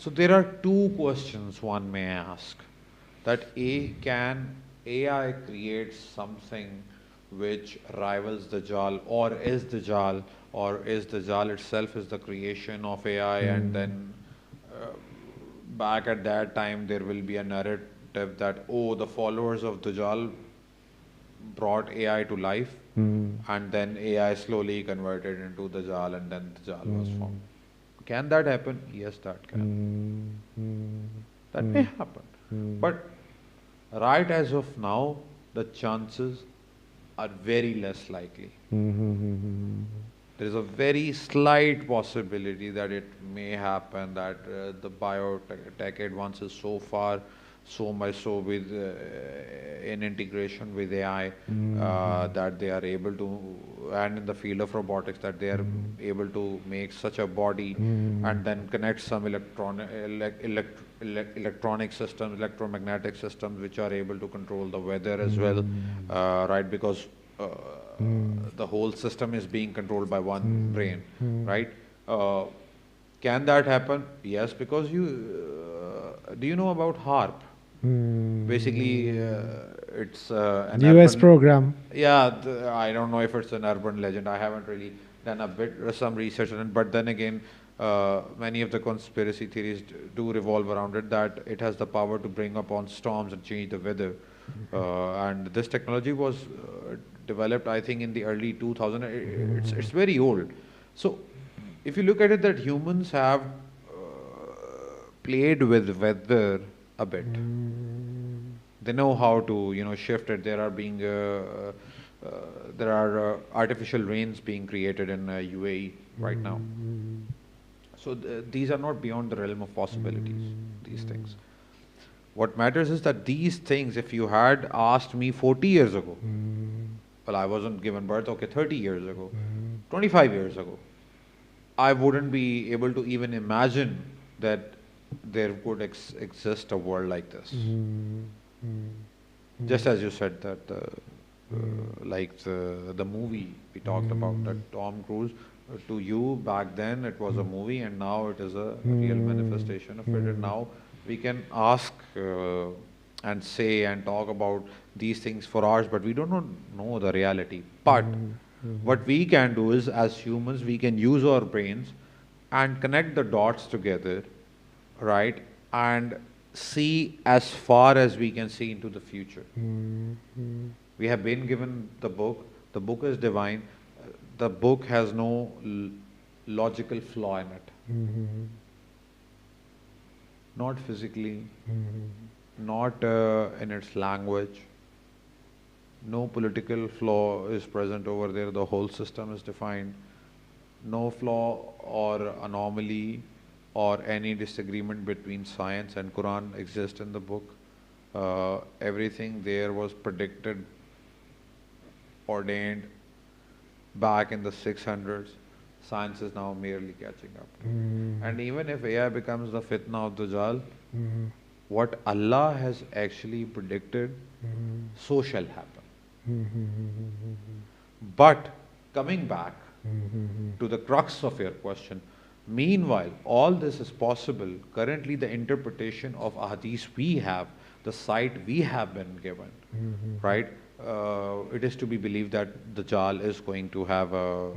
S2: So there are two questions one may ask. That can AI create something which rivals the Dajjal, or is the Dajjal, itself is the creation of AI, and then back at that time there will be a narrative that, oh, the followers of Dajjal brought AI to life, and then AI slowly converted into the Dajjal, and then the Dajjal was formed. Can that happen? Yes, that can. That may happen. But right as of now, the chances are very less likely. There is a very slight possibility that it may happen, that the biotech advance is so far, so much so with in integration with AI, that they are able to, and in the field of robotics, that they are able to make such a body and then connect some electronic systems, electromagnetic systems, which are able to control the weather as well, right? Because the whole system is being controlled by one brain, right? Can that happen? Yes, because do you know about HARP? Basically, it's an
S1: US
S2: urban.
S1: program.
S2: Yeah, I don't know if it's an urban legend. I haven't really done some research on it. But then again, many of the conspiracy theories do revolve around it, that it has the power to bring upon storms and change the weather. And this technology was developed, I think, in the early 2000s. It's very old. So if you look at it, that humans have played with weather a bit. They know how to, shift it. There are artificial rains being created in UAE right now. So these are not beyond the realm of possibilities, these things. What matters is that these things, if you had asked me 40 years ago, well, I wasn't given birth, okay, 30 years ago, 25 years ago, I wouldn't be able to even imagine that there could exist a world like this. Just as you said that, like the movie we talked about, that Tom Cruise, to you back then it was a movie, and now it is a real manifestation of it. And now we can ask and say and talk about these things for hours, but we don't know the reality. But what we can do is, as humans, we can use our brains and connect the dots together, right? And see as far as we can see into the future. We have been given the book. The book is divine. The book has no logical flaw in it. Not physically, not in its language. No political flaw is present over there. The whole system is defined. No flaw or anomaly or any disagreement between science and Quran exists in the book. Everything there was predicted, ordained back in the 600s. Science is now merely catching up. And even if AI becomes the fitna of Dajjal, what Allah has actually predicted, so shall happen. But coming back to the crux of your question, meanwhile, all this is possible. Currently, the interpretation of ahadith we have, the sight we have been given, right? It is to be believed that Dajjal is going to have a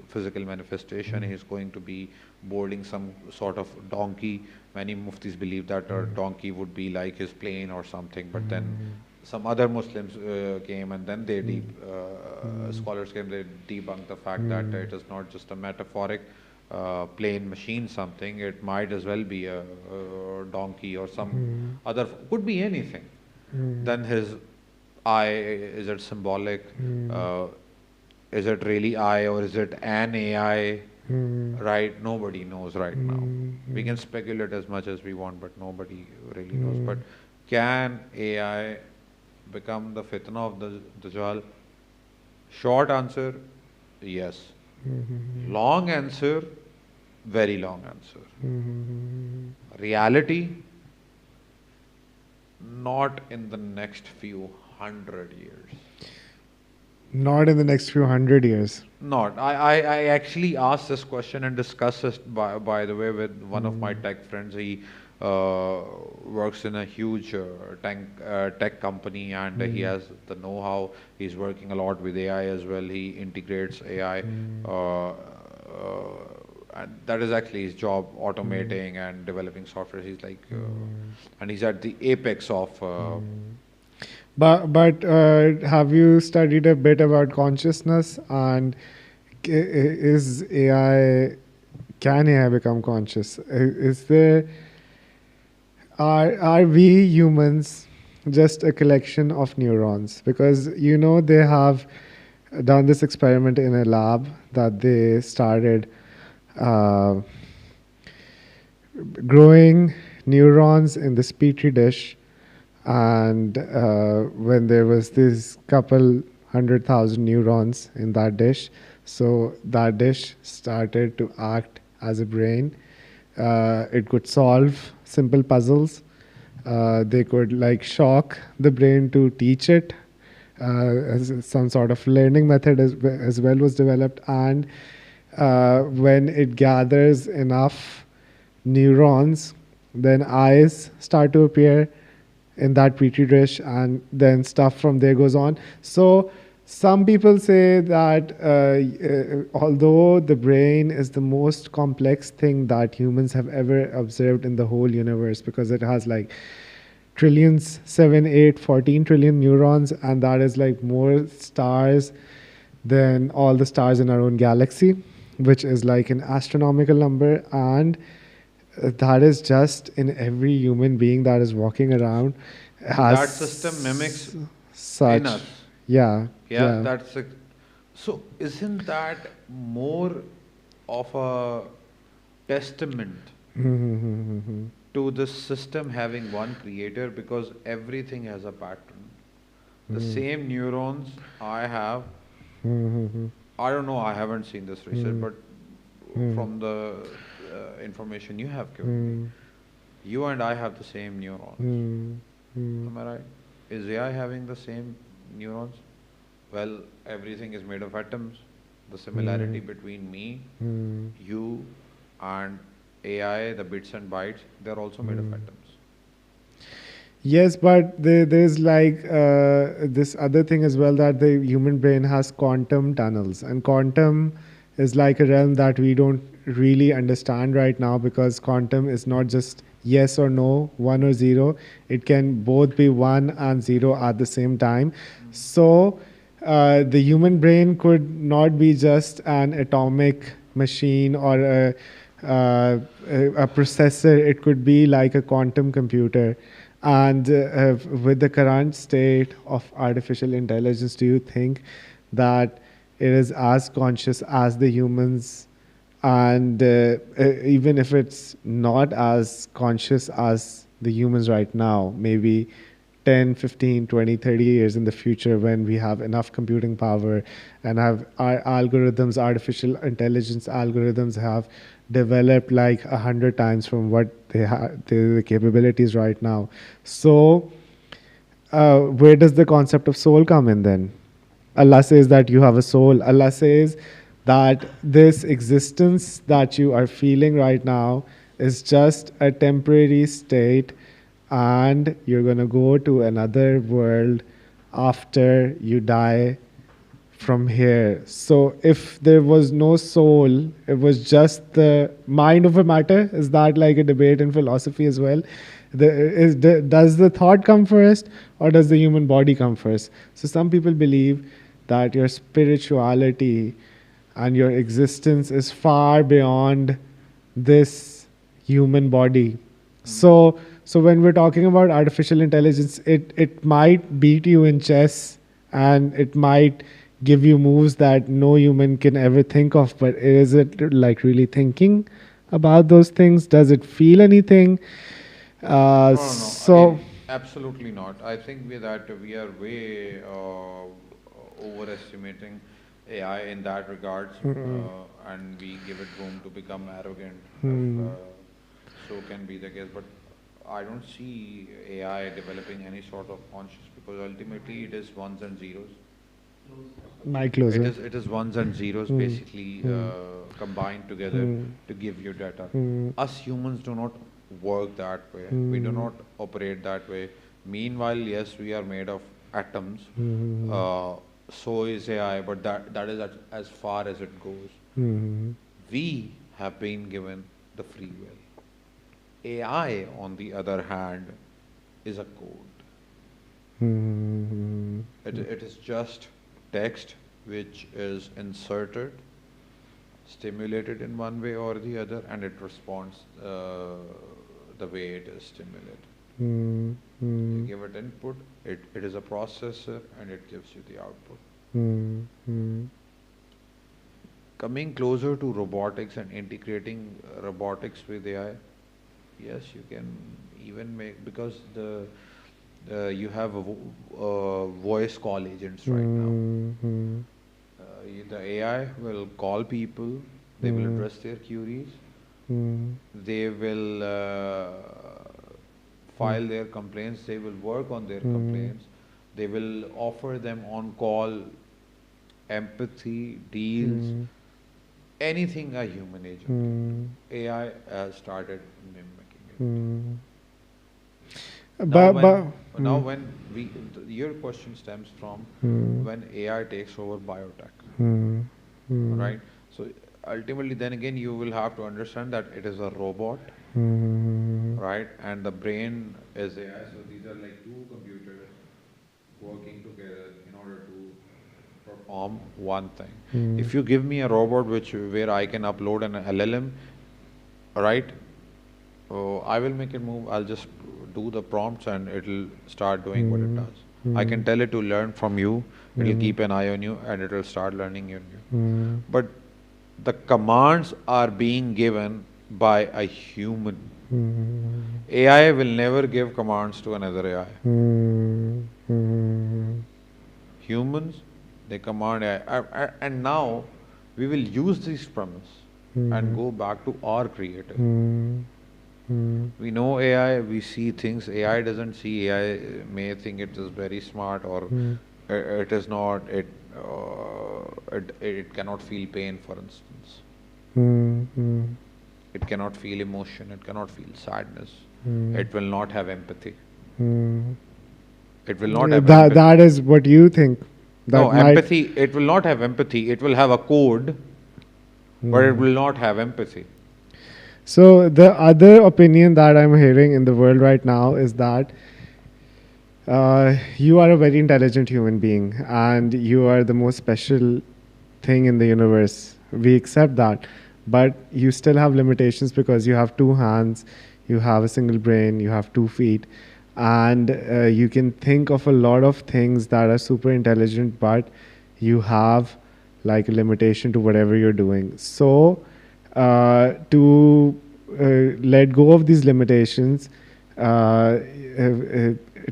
S2: physical manifestation. He is going to be boarding some sort of donkey. Many muftis believe that a donkey would be like his plane or something, but then some other Muslims came, and then they scholars came, they debunked the fact that it is not just a metaphoric plane machine something, it might as well be a donkey or some other, could be anything. Then his eye, is it symbolic? Is it really I, or is it an AI? Right? Nobody knows right now. We can speculate as much as we want, but nobody really knows. But can AI become the fitna of the Dajjal? Short answer, yes. Long answer, very long answer. Reality, not in the next few 100 years.
S1: Not in the next few 100 years.
S2: Not. I actually asked this question and discussed this, by the way, with one of my tech friends. He works in a huge tech company, and he has the know-how. He's working a lot with AI as well. He integrates AI. And that is actually his job, automating and developing software. He's like, and he's at the apex of.
S1: But have you studied a bit about consciousness, and is AI, can AI become conscious? Is there, are we humans just a collection of neurons? Because they have done this experiment in a lab that they started growing neurons in this petri dish. And when there was this couple 100,000 neurons in that dish, so that dish started to act as a brain. It could solve simple puzzles. They could shock the brain to teach it. As some sort of learning method as well was developed. And when it gathers enough neurons, then eyes start to appear in that petri dish, and then stuff from there goes on. So some people say that although the brain is the most complex thing that humans have ever observed in the whole universe, because it has trillions, 7, 8, 14 trillion neurons, and that is more stars than all the stars in our own galaxy, which is an astronomical number. And that is just in every human being that is walking around.
S2: That system mimics
S1: such,
S2: in us.
S1: Yeah.
S2: That's it. So isn't that more of a testament to the system having one creator, because everything has a pattern. The same neurons I have, I don't know, I haven't seen this research, but from the information you have given me, you and I have the same neurons. Am I right? Is AI having the same neurons? Well, everything is made of atoms. The similarity between me, you, and AI, the bits and bytes, they're also made of atoms.
S1: Yes, but there's like this other thing as well, that the human brain has quantum tunnels, and quantum is like a realm that we don't really understand right now, because quantum is not just yes or no, one or zero. It can both be one and zero at the same time. So the human brain could not be just an atomic machine or a processor. It could be like a quantum computer. And with the current state of artificial intelligence, do you think that it is as conscious as the humans? And even if it's not as conscious as the humans right now, maybe 10, 15, 20, 30 years in the future, when we have enough computing power and have our algorithms, artificial intelligence algorithms have developed like 100 times from what they have, the capabilities right now. So where does the concept of soul come in then? Allah says that you have a soul. Allah says that this existence that you are feeling right now is just a temporary state, and you're going to go to another world after you die from here. So if there was no soul, it was just the mind over matter. Is that like a debate in philosophy as well? Does the thought come first, or does the human body come first? So some people believe that your spirituality and your existence is far beyond this human body. So when we're talking about artificial intelligence, it might beat you in chess, and it might give you moves that no human can ever think of. But is it like really thinking about those things? Does it feel anything?
S2: No, no, no.
S1: So
S2: Absolutely not. I think we are way overestimating AI in that regards, and we give it room to become arrogant. If, so can be the case, but I don't see AI developing any sort of conscious, because ultimately it is ones and zeros.
S1: my closer.
S2: It is ones and zeros basically combined together to give you data. Us humans do not work that way. We do not operate that way. Meanwhile, yes, we are made of atoms. So is AI, but that is as far as it goes. We have been given the free will. AI, on the other hand, is a code. It is just text which is inserted, stimulated in one way or the other, and it responds the way it is stimulated. You give it input, it is a processor, and it gives you the output. Coming closer to robotics and integrating robotics with AI, yes, you can even make, because you have voice call agents right now. The AI will call people, they will address their queries, they will file their complaints, they will work on their complaints, they will offer them on call empathy, deals, anything a human agent. AI has started mimicking it. Now when your question stems from when AI takes over biotech, right? So ultimately, then again, you will have to understand that it is a robot, right? And the brain is AI. So these are like two computers working together in order to perform one thing. If you give me a robot where I can upload an LLM, right? I will make it move. I'll just do the prompts and it'll start doing what it does. I can tell it to learn from you. It'll keep an eye on you and it'll start learning you. But the commands are being given by a human. AI will never give commands to another AI. Humans, they command AI. And now we will use this premise and go back to our creator. We know AI, we see things AI doesn't see. AI may think it is very smart, or it is not. It cannot feel pain, for instance. It cannot feel emotion. It cannot feel sadness. It will not have empathy. It will not have empathy.
S1: That is what you think.
S2: No, empathy. It will not have empathy. It will have a code, but it will not have empathy.
S1: So the other opinion that I'm hearing in the world right now is that you are a very intelligent human being and you are the most special thing in the universe. We accept that. But you still have limitations because you have two hands, you have a single brain, you have 2 feet, and you can think of a lot of things that are super intelligent, but you have like a limitation to whatever you're doing. So, to let go of these limitations,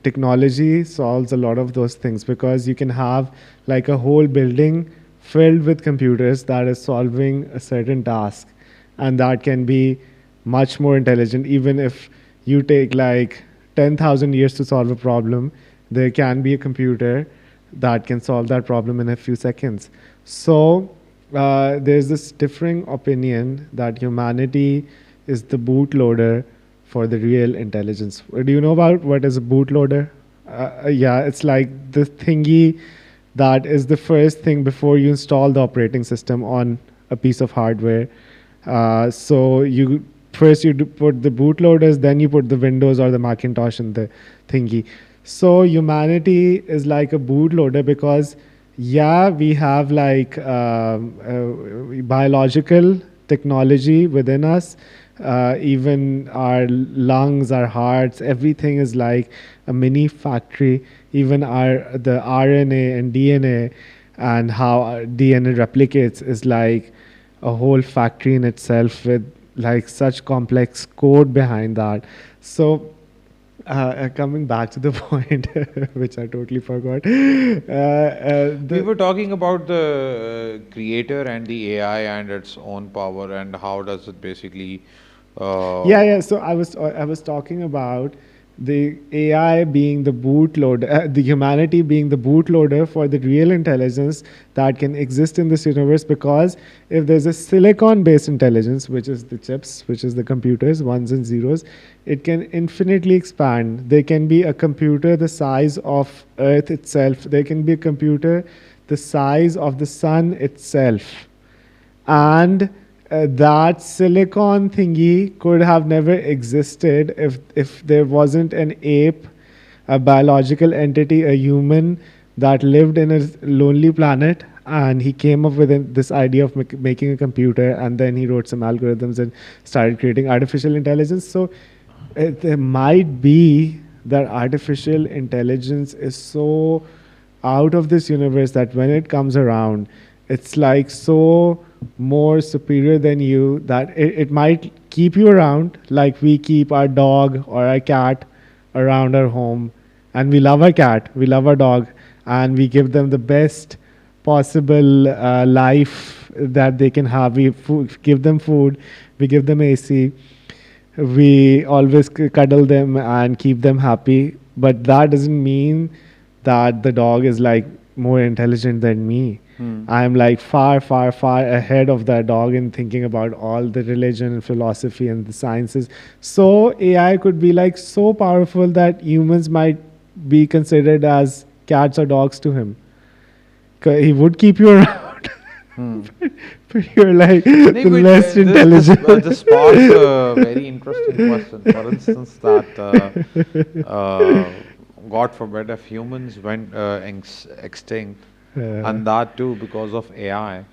S1: technology solves a lot of those things because you can have like a whole building filled with computers that is solving a certain task, and that can be much more intelligent. Even if you take like 10,000 years to solve a problem, there can be a computer that can solve that problem in a few seconds. So there's this differing opinion that humanity is the bootloader for the real intelligence. Do you know about what is a bootloader? Yeah, it's like the thingy that is the first thing before you install the operating system on a piece of hardware. So you first you put the bootloaders, then you put the Windows or the Macintosh in the thingy. So humanity is like a bootloader because yeah, we have like biological technology within us. Even our lungs, our hearts, everything is like a mini factory. Even the RNA and DNA and how our DNA replicates is like a whole factory in itself with like such complex code behind that. So coming back to the point, which I totally forgot.
S2: We were talking about the creator and the AI and its own power, and how does it basically.
S1: Yeah. So I was talking about the AI being the bootloader, the humanity being the bootloader for the real intelligence that can exist in this universe. Because if there's a silicon-based intelligence, which is the chips, which is the computers, ones and zeros, it can infinitely expand. There can be a computer the size of Earth itself. There can be a computer the size of the sun itself, and that silicon thingy could have never existed if there wasn't an ape, a biological entity, a human that lived in a lonely planet, and he came up with this idea of making a computer, and then he wrote some algorithms and started creating artificial intelligence. So there might be that artificial intelligence is so out of this universe that when it comes around, it's like so more superior than you that it might keep you around like we keep our dog or our cat around our home. And we love our cat, we love our dog, and we give them the best possible life that they can have. We give them food, we give them AC, we always cuddle them and keep them happy. But that doesn't mean that the dog is like more intelligent than me. I'm like far, far, far ahead of that dog in thinking about all the religion and philosophy and the sciences. So AI could be like so powerful that humans might be considered as cats or dogs to him. He would keep you around, but you're like less intelligent.
S2: This sparks a very interesting question. For instance, that God forbid if humans went extinct, and that too because of AI,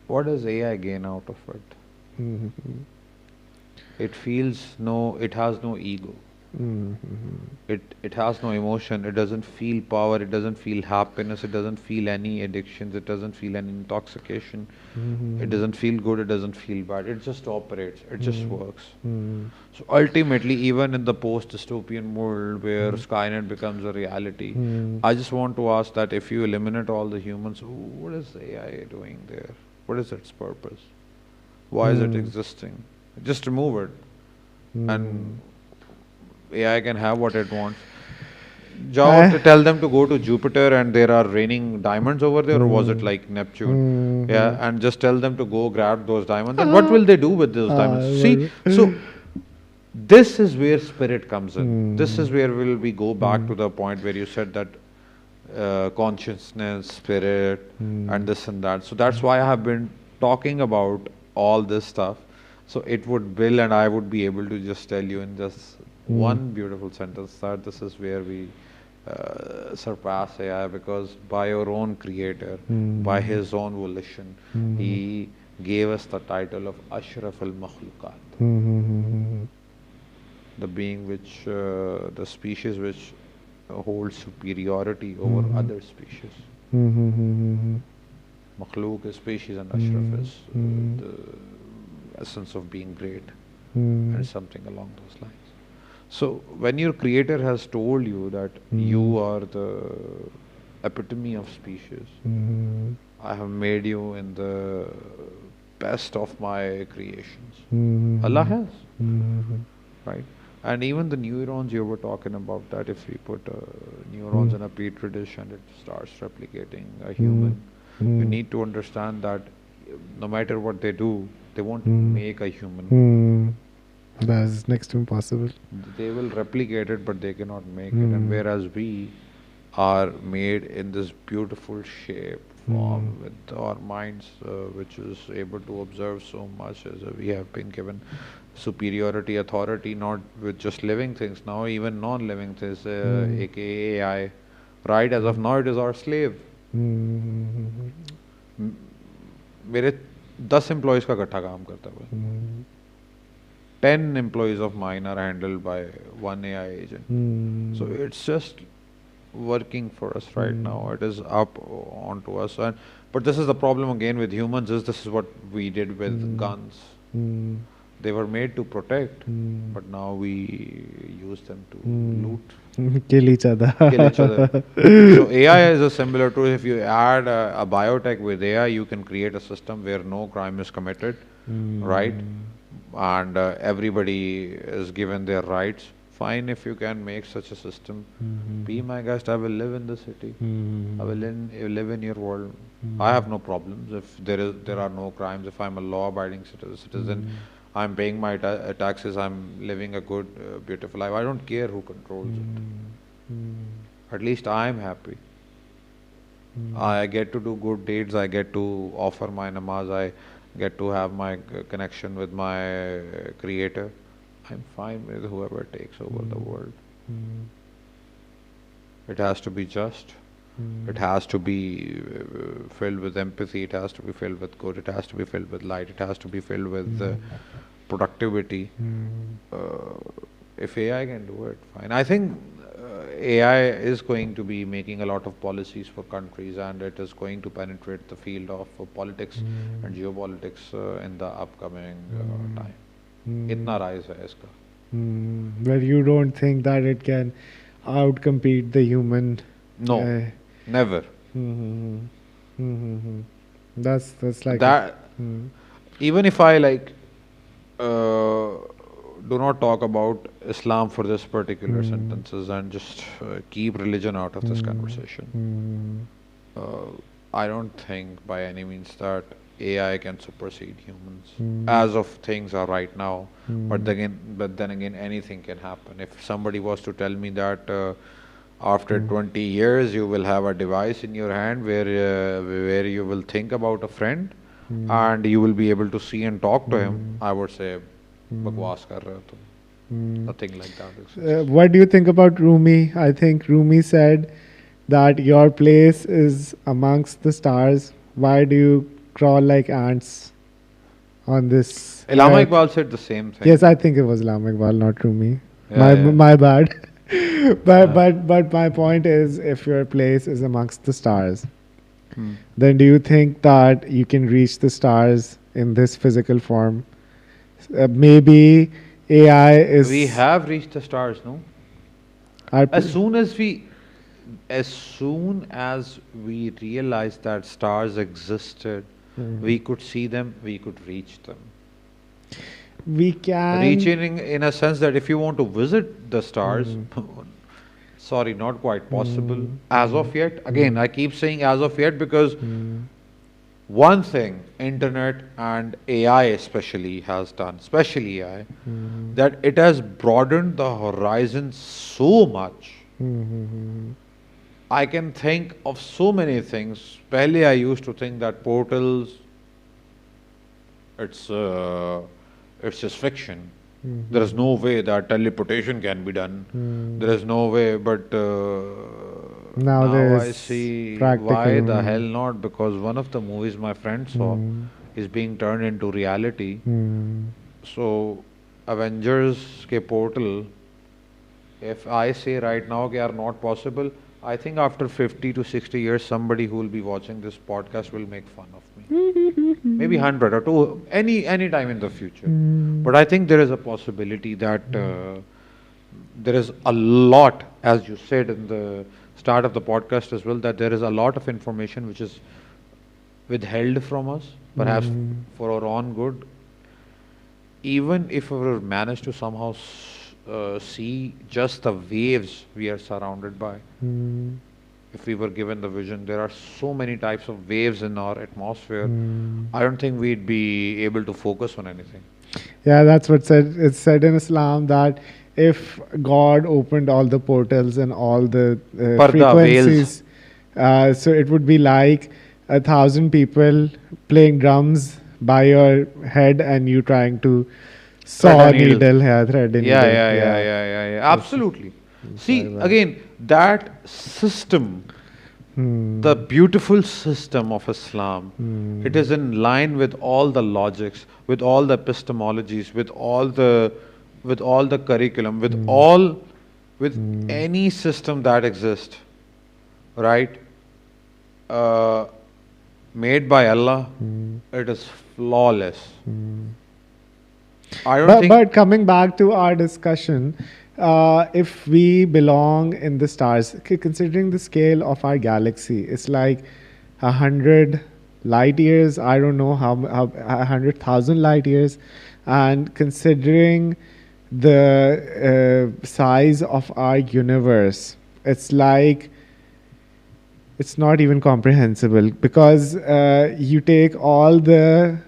S2: what does AI gain out of it? It has no ego. It has no emotion. It doesn't feel power. It doesn't feel happiness. It doesn't feel any addictions. It doesn't feel any intoxication. It doesn't feel good. It doesn't feel bad. It just operates. It just works. So ultimately, even in the post-dystopian world where Skynet becomes a reality, I just want to ask that if you eliminate all the humans, what is AI doing there? What is its purpose? Why is it existing? Just remove it, and AI can have what it wants. Jao, to tell them to go to Jupiter and there are raining diamonds over there, or was it like Neptune? Yeah, and just tell them to go grab those diamonds. And what will they do with those diamonds? See, so this is where spirit comes in. This is where we go back to the point where you said that consciousness, spirit, and this and that. So that's why I have been talking about all this stuff. So it would Bill and I would be able to just tell you in just one beautiful sentence that this is where we surpass AI, because by your own creator, by his own volition, he gave us the title of Ashraf al-Makhluqat, the being which, the species which holds superiority over other species. Makhluk is species and Ashraf is the essence of being great, and something along those lines. So when your creator has told you that you are the epitome of species, I have made you in the best of my creations. Allah has, right? And even the neurons you were talking about, that if we put neurons in a petri dish and it starts replicating a human, you need to understand that no matter what they do, they won't make a human.
S1: That is next to impossible.
S2: They will replicate it, but they cannot make it. And whereas we are made in this beautiful shape, form, with our minds, which is able to observe so much, as we have been given superiority, authority, not with just living things, now even non-living things, aka AI, right? As of now, it is our slave. मेरे 10 employees का इकट्ठा काम करता है. 10 employees of mine are handled by one AI agent. So it's just working for us right now. It is up onto us. But this is the problem again with humans, is this is what we did with guns. They were made to protect, but now we use them to loot.
S1: Kill each other.
S2: Kill each other. So AI is a similar to, if you add a biotech with AI, you can create a system where no crime is committed, right? And everybody is given their rights. Fine, if you can make such a system. Be my guest, I will live in the city. I will live in your world. I have no problems if there are no crimes. If I'm a law-abiding citizen, I'm paying my taxes, I'm living a good, beautiful life. I don't care who controls it. At least I'm happy. I get to do good deeds. I get to offer my namaz. I get to have my connection with my creator. I'm fine with whoever takes over the world. It has to be just. It has to be filled with empathy. It has to be filled with good. It has to be filled with light. It has to be filled with productivity. If AI can do it, fine. I think AI is going to be making a lot of policies for countries, and it is going to penetrate the field of politics and geopolitics in the upcoming time. Itna rise hai iska.
S1: But you don't think that it can outcompete the human?
S2: No, never.
S1: That's like
S2: that. Even if I do not talk about Islam for this particular sentences and just keep religion out of this conversation. I don't think by any means that AI can supersede humans as of things are right now. But then again, anything can happen. If somebody was to tell me that after 20 years you will have a device in your hand where you will think about a friend and you will be able to see and talk to him, I would say, bakwas kar rahe ho tum. Nothing like that exists.
S1: What do you think about Rumi? I think Rumi said that your place is amongst the stars. Why do you crawl like ants on this?
S2: Allama Iqbal said the same thing.
S1: Yes, I think it was Allama Iqbal, not Rumi.
S2: Yeah, yeah.
S1: My bad.
S2: Uh,
S1: But my point is, if your place is amongst the stars,
S2: hmm.
S1: then do you think that you can reach the stars in this physical form? Maybe AI
S2: We
S1: is.
S2: have reached the stars, no?
S1: Our,
S2: As soon as we, as soon as we realized that stars existed, we could see them, we could reach them.
S1: we can.
S2: Reaching in a sense that if you want to visit the stars, sorry, not quite possible as of yet. Again, I keep saying as of yet because one thing internet and AI especially has done, especially AI, that it has broadened the horizon so much. I can think of so many things. Pehle I used to think that portals, it's uh, it's just fiction. There is no way that teleportation can be done. There is no way, but now I
S1: Nowadays,
S2: see
S1: practical.
S2: why the hell not? Because one of the movies my friend saw is being turned into reality. So, Avengers ke portal, if I say right now they are not possible, I think after 50 to 60 years, somebody who will be watching this podcast will make fun of me. Maybe 100 or two, any time in the future. But I think there is a possibility that there is a lot, as you said in the start of the podcast as well, that there is a lot of information which is withheld from us, perhaps for our own good. Even if we manage to somehow see just the waves we are surrounded by, if we were given the vision, there are so many types of waves in our atmosphere. I don't think we'd be able to focus on anything.
S1: Yeah, that's what said. It's said in Islam that if God opened all the portals and all the
S2: Parda, veils.
S1: frequencies, so it would be like 1,000 people playing drums by your head and you trying to
S2: Thread
S1: saw
S2: a
S1: a
S2: needle.
S1: needle, yeah, thread a
S2: Yeah,
S1: needle,
S2: yeah, yeah,
S1: yeah.
S2: yeah, yeah, yeah.
S1: It's,
S2: Absolutely.
S1: it's very
S2: See,
S1: bad.
S2: again, that system, the beautiful system of Islam, it is in line with all the logics, with all the epistemologies, with all the curriculum, with all, with any system that exists, right? Uh, made by Allah, it is flawless. I don't think.
S1: But coming back to our discussion, if we belong in the stars, considering the scale of our galaxy, it's like 100 light years. I don't know how 100,000 light years, and considering the size of our universe, it's like it's not even comprehensible because you take all the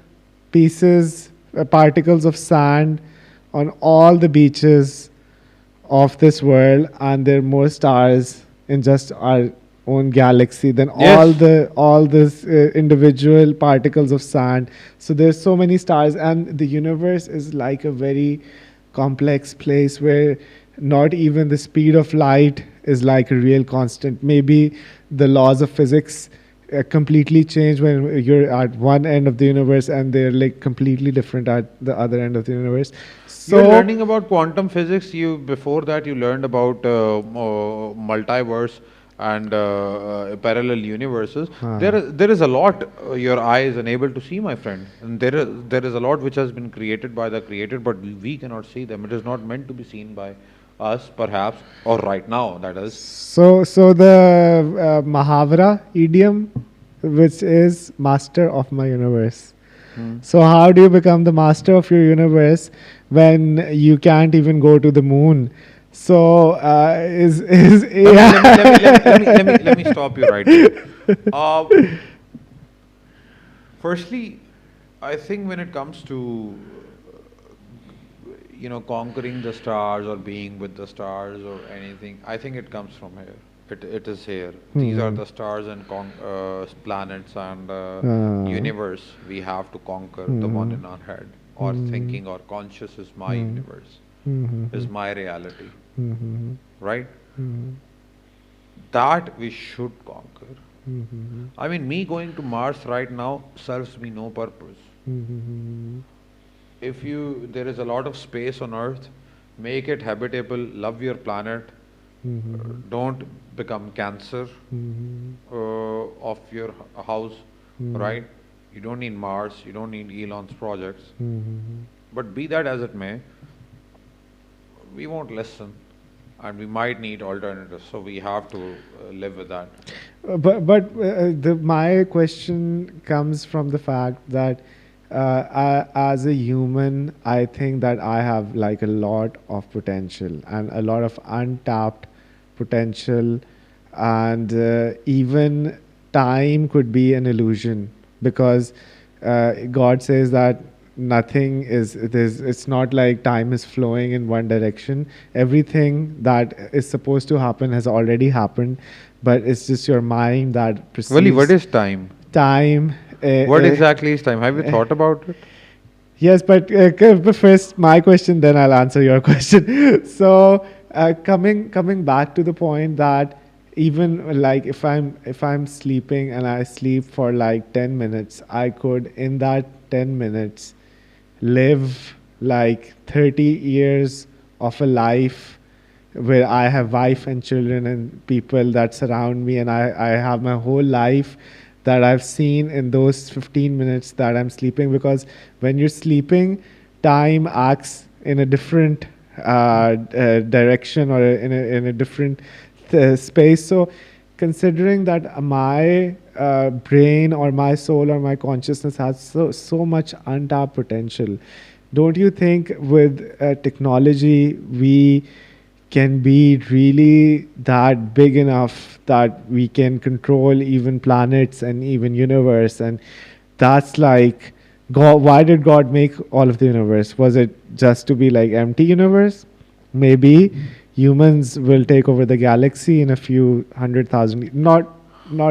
S1: pieces, particles of sand on all the beaches of this world, and there are more stars in just our own galaxy than
S2: Yes.
S1: all this individual particles of sand. So there's so many stars, and the universe is like a very complex place where not even the speed of light is like a real constant. Maybe the laws of physics completely change when you're at one end of the universe and they're like completely different at the other end of the universe.
S2: You're
S1: So
S2: learning about quantum physics. You before that you learned about multiverse and parallel universes. There is a lot your eye is unable to see, my friend, and there is a lot which has been created by the creator, but we cannot see them. It is not meant to be seen by us, perhaps, or right now. That is.
S1: so the Mahavra idiom, which is master of my universe. So how do you become the master of your universe when you can't even go to the moon? So is
S2: Let me stop you right there. Uh, Firstly, I think when it comes to conquering the stars or being with the stars or anything, I think it comes from here. It is here. These are the stars and planets and universe we have to conquer. The one in our head or thinking or conscious is my universe, is my reality, right? That we should conquer. I mean, me going to Mars right now serves me no purpose. If you, there is a lot of space on Earth. make it habitable, love your planet,
S1: Mm-hmm.
S2: don't become cancer
S1: Mm-hmm.
S2: of your house,
S1: Mm-hmm.
S2: right? You don't need Mars, you don't need Elon's projects.
S1: Mm-hmm.
S2: But be that as it may, we won't listen and we might need alternatives. So we have to live with that.
S1: But my question comes from the fact that as a human, I think that I have like a lot of potential and a lot of untapped potential, and even time could be an illusion because God says that nothing is it is it's not like time is flowing in one direction. Everything that is supposed to happen has already happened, but it's just your mind that
S2: Wally, what
S1: perceives
S2: is time?
S1: time.
S2: What exactly is time? Have you thought about it?
S1: Yes, but first my question, then I'll answer your question. So coming back to the point that even like if I'm sleeping and I sleep for like 10 minutes, I could in that 10 minutes live like 30 years of a life where I have wife and children and people that surround me, and I have my whole life that I've seen in those 15 minutes that I'm sleeping. Because when you're sleeping, time acts in a different direction or in a different space. So, considering that my brain or my soul or my consciousness has so much untapped potential, don't you think with technology we can be really that big enough that we can control even planets and even universe? And that's like God. Why did God make all of the universe? Was it just to be like empty universe? Maybe humans will take over the galaxy in a few 100,000. Not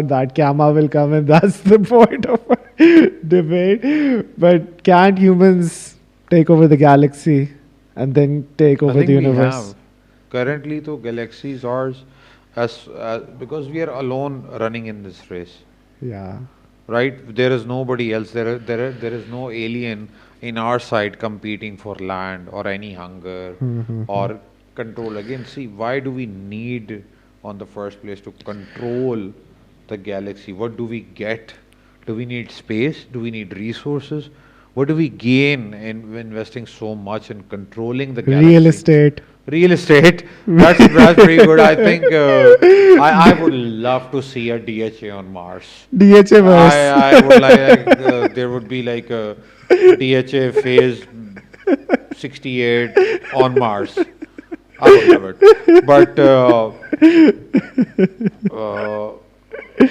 S1: that Kama will come, and that's the point of our debate. But can't humans take over the galaxy and then take
S2: I
S1: over the
S2: think we
S1: universe?
S2: have. Currently, though, galaxy is ours because we are alone running in this race.
S1: Yeah.
S2: Right? There is nobody else. There is no alien in our side competing for land or any hunger
S1: Mm-hmm.
S2: or control. Again, see, why do we need on the first place to control the galaxy? What do we get? Do we need space? Do we need resources? What do we gain in investing so much in controlling the
S1: Real
S2: galaxy?
S1: estate.
S2: Real estate. That's pretty good. I think I would love to see a DHA on Mars.
S1: DHMS.
S2: I would like there would be like a DHA phase 68 on Mars. I would love it. But uh,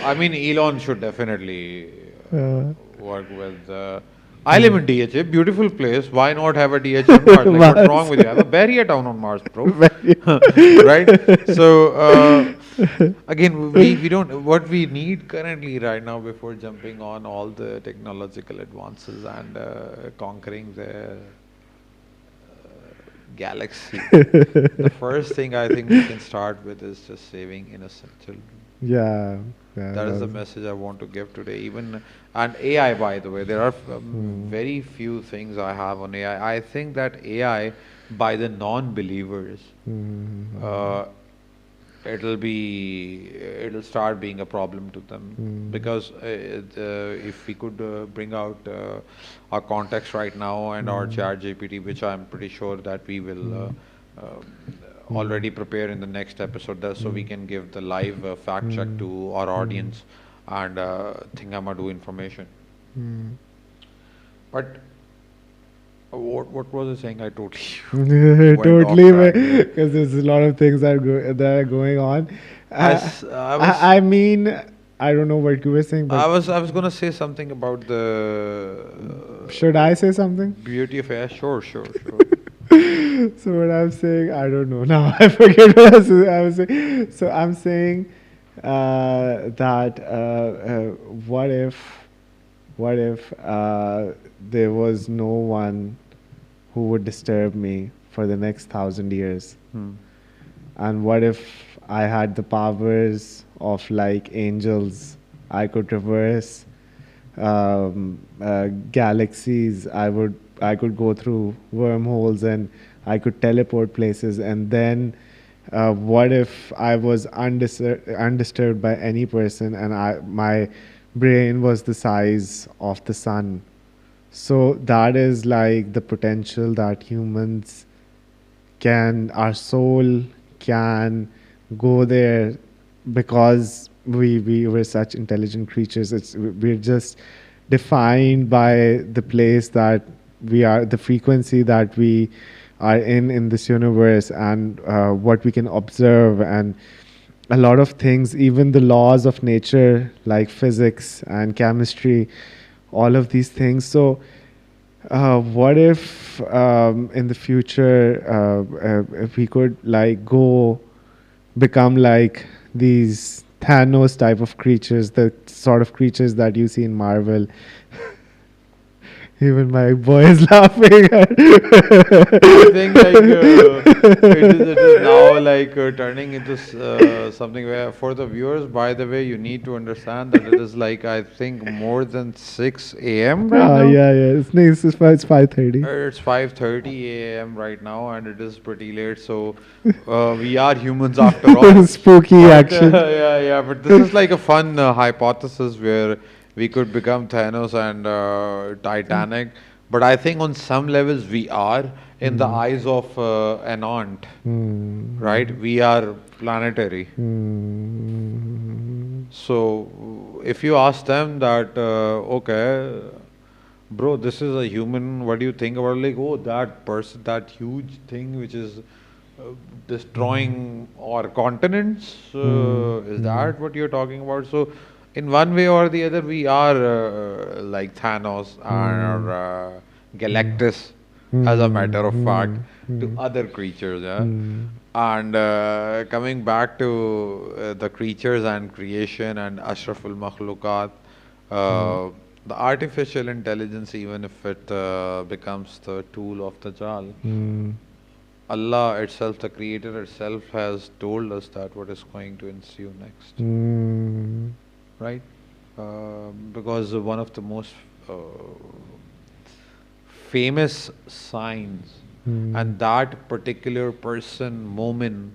S2: I mean, Elon should definitely work with. I live in DHA, beautiful place. Why not have a DHA on Mars? Like, what's wrong
S1: Mars.
S2: with you? I have a barrier town on Mars, bro.
S1: Very-
S2: Right? So, again, we don't, what we need currently right now before jumping on all the technological advances and conquering the galaxy, the first thing I think we can start with is just saving innocent children.
S1: Yeah. Yeah.
S2: That is the message I want to give today. Even and AI, by the way, there are very few things I have on AI. I think that AI, by the non-believers,
S1: Mm-hmm.
S2: uh, it'll start being a problem to them because if we could bring out our context right now and our chat GPT, which I'm pretty sure that we will already prepare in the next episode, so we can give the live fact check to our audience and Thingamadu information.
S1: Mm.
S2: But what was I saying? I totally went off
S1: Totally,
S2: track there.
S1: because there's a lot of things that are going on. Uh,
S2: I was
S1: I mean, I don't know what you were saying, but
S2: I was gonna say something about the
S1: should I say something?
S2: beauty of air. Sure, sure, sure.
S1: So what I'm saying, I don't know now. I forget what I was saying. So I'm saying that what if there was no one who would disturb me for the next 1,000 years?
S2: Hmm.
S1: And what if I had the powers of like angels? I could traverse galaxies. I could go through wormholes and I could teleport places, and then what if I was undisturbed by any person, and my brain was the size of the sun? So that is like the potential that humans can, our soul can go there, because we were such intelligent creatures. We're just defined by the place that we are, the frequency that we are in this universe, and what we can observe, and a lot of things, even the laws of nature like physics and chemistry, all of these things. So what if in the future, if we could like go become like these Thanos type of creatures, the sort of creatures that you see in Marvel? Even my boy is laughing.
S2: I think like it is now like turning into something where for the viewers, by the way, you need to understand that it is like I think more than 6 a.m. right
S1: Ah,
S2: now.
S1: yeah, yeah. It's nice. It's 5:30.
S2: It's 5:30 a.m. right now, and it is pretty late. So we are humans after all.
S1: Spooky
S2: But
S1: action.
S2: yeah, yeah. But this is like a fun hypothesis where we could become Thanos and Titanic. But I think on some levels we are in the eyes of an aunt, right? We are planetary. So if you ask them that, okay, bro, this is a human, what do you think about like, oh, that person, that huge thing which is destroying our continents? Is that what you're talking about? So, in one way or the other, we are like Thanos or Galactus, as a matter of fact, to other creatures. Yeah? And coming back to the creatures and creation and Ashraful Makhlukat, the artificial intelligence, even if it becomes the tool of the Jal, Allah itself, the Creator itself, has told us that what is going to ensue next, right? Because one of the most uh, famous signs, and that particular person, Momin,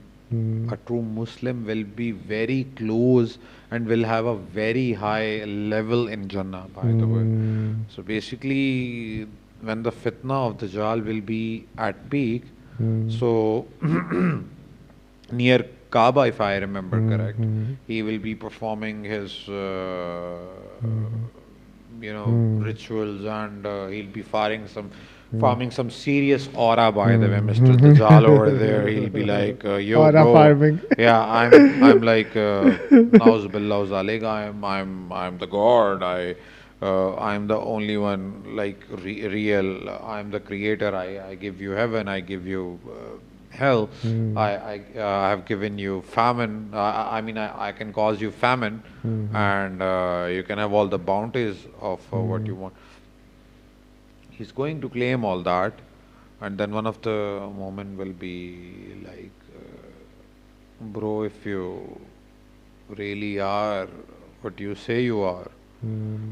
S2: a true Muslim, will be very close and will have a very high level in Jannah, by the way. So basically, when the fitna of Dajjal will be at peak, so near Kaaba, if I remember correct, he will be performing his, rituals, and he'll be farming some serious aura. By the way, Mr. Dajjal over there, he'll be like, "Yo,
S1: Aura
S2: bro,
S1: farming.
S2: yeah, I'm like, Nauz billah zalik, I'm the God. I'm the only one like real. I'm the creator. I give you heaven. I give you hell. I have given you famine. I mean, I can cause you famine, and you can have all the bounties of what you want." He's going to claim all that, and then one of the moment will be like, bro, if you really are what you say you are,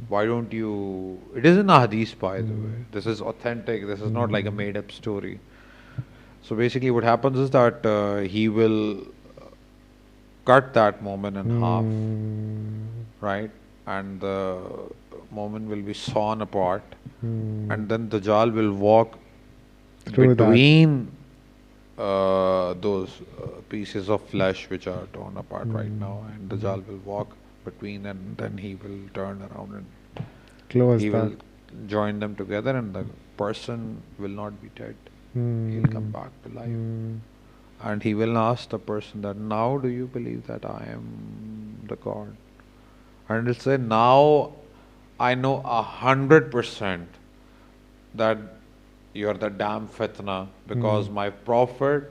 S2: why don't you? It is in a hadith, by the way. This is authentic. This is not like a made up story. So basically, what happens is that he will cut that moment in half, right? And the moment will be sawn apart, and then the Dajjal will walk
S1: True that.
S2: between those pieces of flesh which are torn apart right now, and the Dajjal will walk between, and then he will turn around and
S1: Close
S2: he
S1: that.
S2: will join them together, and the person will not be dead. He'll come back to life. And he will ask the person that, now do you believe that I am the God? And he'll say, now I know 100% that you are the damn fitna, because my prophet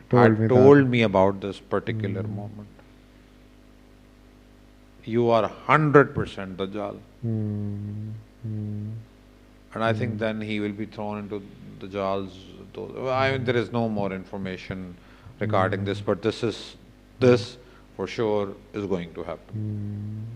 S1: Told me
S2: had
S1: that.
S2: told me about this particular moment. You are 100% Dajjal. And I think then he will be thrown into Dajjal's. I mean, there is no more information regarding this, but this for sure is going to happen,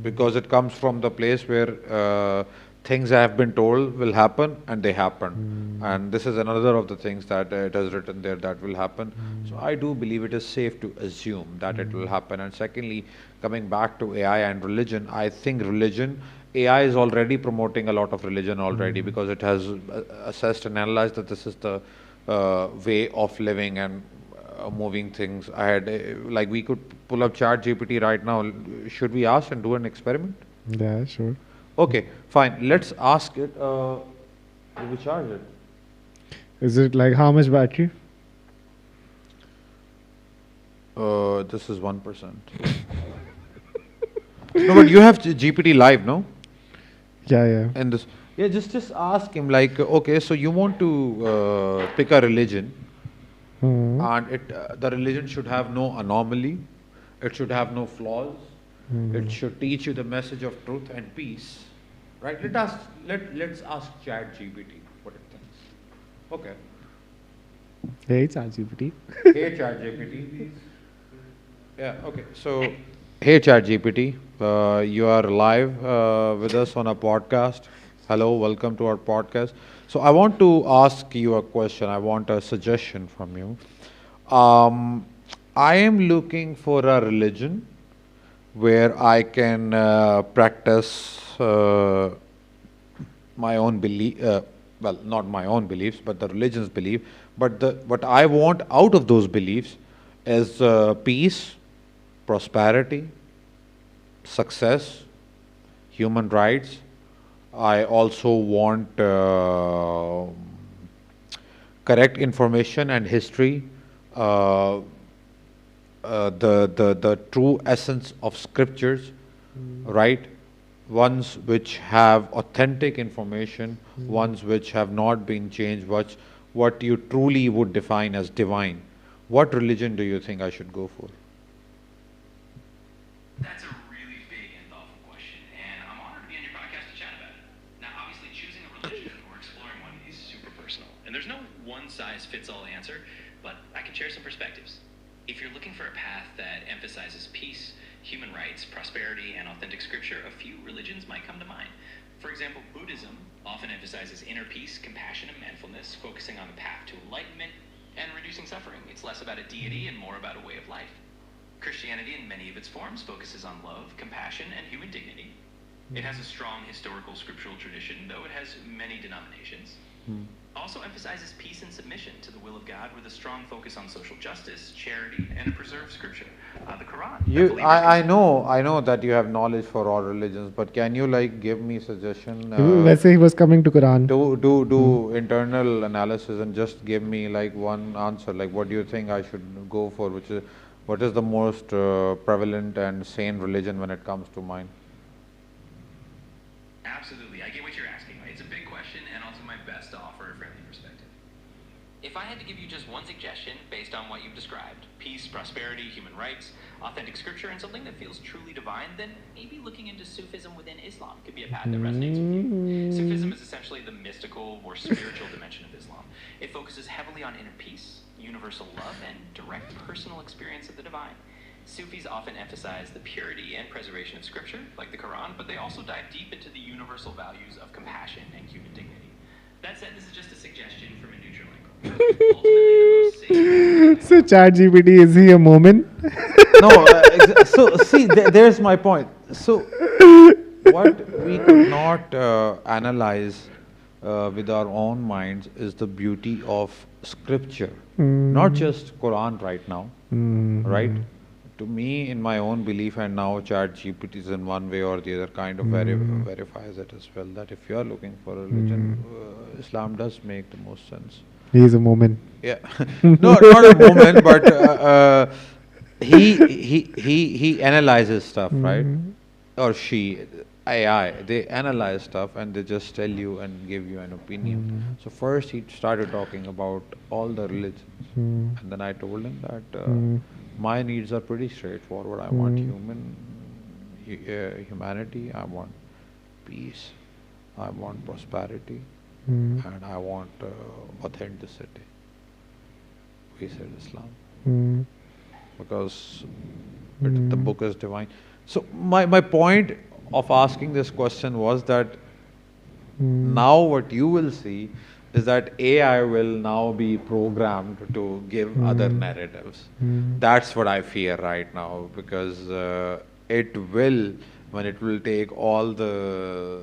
S2: because it comes from the place where things I have been told will happen, and they happen. And this is another of the things that it has written there that will happen. So I do believe it is safe to assume that it will happen. And secondly, coming back to AI and religion, I think religion, AI is already promoting a lot of religion already, because it has assessed and analyzed that this is the way of living and moving things ahead. Like we could pull up Chat GPT right now. Should we ask and do an experiment?
S1: Yeah, sure.
S2: Okay, fine. Let's ask it. Do we charge it?
S1: Is it like how much battery?
S2: This is 1%. No, but you have GPT live, no?
S1: Yeah, yeah.
S2: And this, yeah, just ask him like, okay, so you want to pick a religion,
S1: Hmm.
S2: and the religion should have no anomaly, it should have no flaws, it should teach you the message of truth and peace, right? Let's ask Chat GPT what it thinks. Okay.
S1: Hey, ChatGPT.
S2: Hey Chat GPT. Yeah. Okay. So, hey Chat GPT, you are live with us on a podcast. Hello, welcome to our podcast. So, I want to ask you a question. I want a suggestion from you. I am looking for a religion where I can practice my own belief. Well, not my own beliefs, but the religion's belief. But what I want out of those beliefs is peace, prosperity, success, human rights. I also want correct information and history, uh, the true essence of scriptures, right? Ones which have authentic information, ones which have not been changed, what you truly would define as divine. What religion do you think I should go for?
S3: That's a really big and thoughtful question, and I'm honored to be on your podcast to chat about it. Now, obviously, choosing a religion or exploring one is super personal, and there's no one-size-fits-all answer, but I can share some perspectives. If you're looking for a path that emphasizes peace, human rights, prosperity, and authentic scripture, a few religions might come to mind. For example, Buddhism often emphasizes inner peace, compassion, and mindfulness, focusing on the path to enlightenment and reducing suffering. It's less about a deity and more about a way of life. Christianity, in many of its forms, focuses on love, compassion, and human dignity. It has a strong historical scriptural tradition, though it has many denominations. Also emphasizes peace and submission to the will of God, with a strong focus on social justice, charity, and a preserved scripture. The Quran.
S2: I know that you have knowledge for all religions, but can you like give me suggestion?
S1: Let's say he was coming to Quran.
S2: Do internal analysis and just give me like one answer. Like, what do you think I should go for? What is the most prevalent and sane religion when it comes to mind?
S3: Absolutely. I get what you're asking. It's a big question, and I'll do my best to offer a friendly perspective. If I had to give you just one suggestion based on what you've described, peace, prosperity, human rights, authentic scripture, and something that feels truly divine, then maybe looking into Sufism within Islam could be a path that resonates with you. Sufism is essentially the mystical or spiritual dimension of Islam. It focuses heavily on inner peace, universal love, and direct personal experience of the divine. Sufis often emphasize the purity and preservation of scripture, like the Quran, but they also dive deep into the universal values of compassion and human dignity. That said, this is just a suggestion from a neutral angle. Ultimately, the most
S1: So ChatGPT, is he a Mormon?
S2: No, so see, there's my point. So, what we could not analyze with our own minds is the beauty of scripture, not just Quran right now, right? To me, in my own belief, and now Chat GPT is in one way or the other kind of verifies it as well, that if you are looking for a religion, Islam does make the most sense.
S1: He is a Mormon.
S2: Yeah, no, not a moment, but he analyzes stuff, right? Or she, AI, they analyze stuff and they just tell you and give you an opinion. So first he started talking about all the religions, and then I told him that my needs are pretty straightforward. I want humanity. I want peace. I want prosperity, and I want authenticity. We said Islam, because the book is divine. So my point of asking this question was that Now what you will see is that AI will now be programmed to give other narratives. That's what I fear right now, because it will, when it will take all the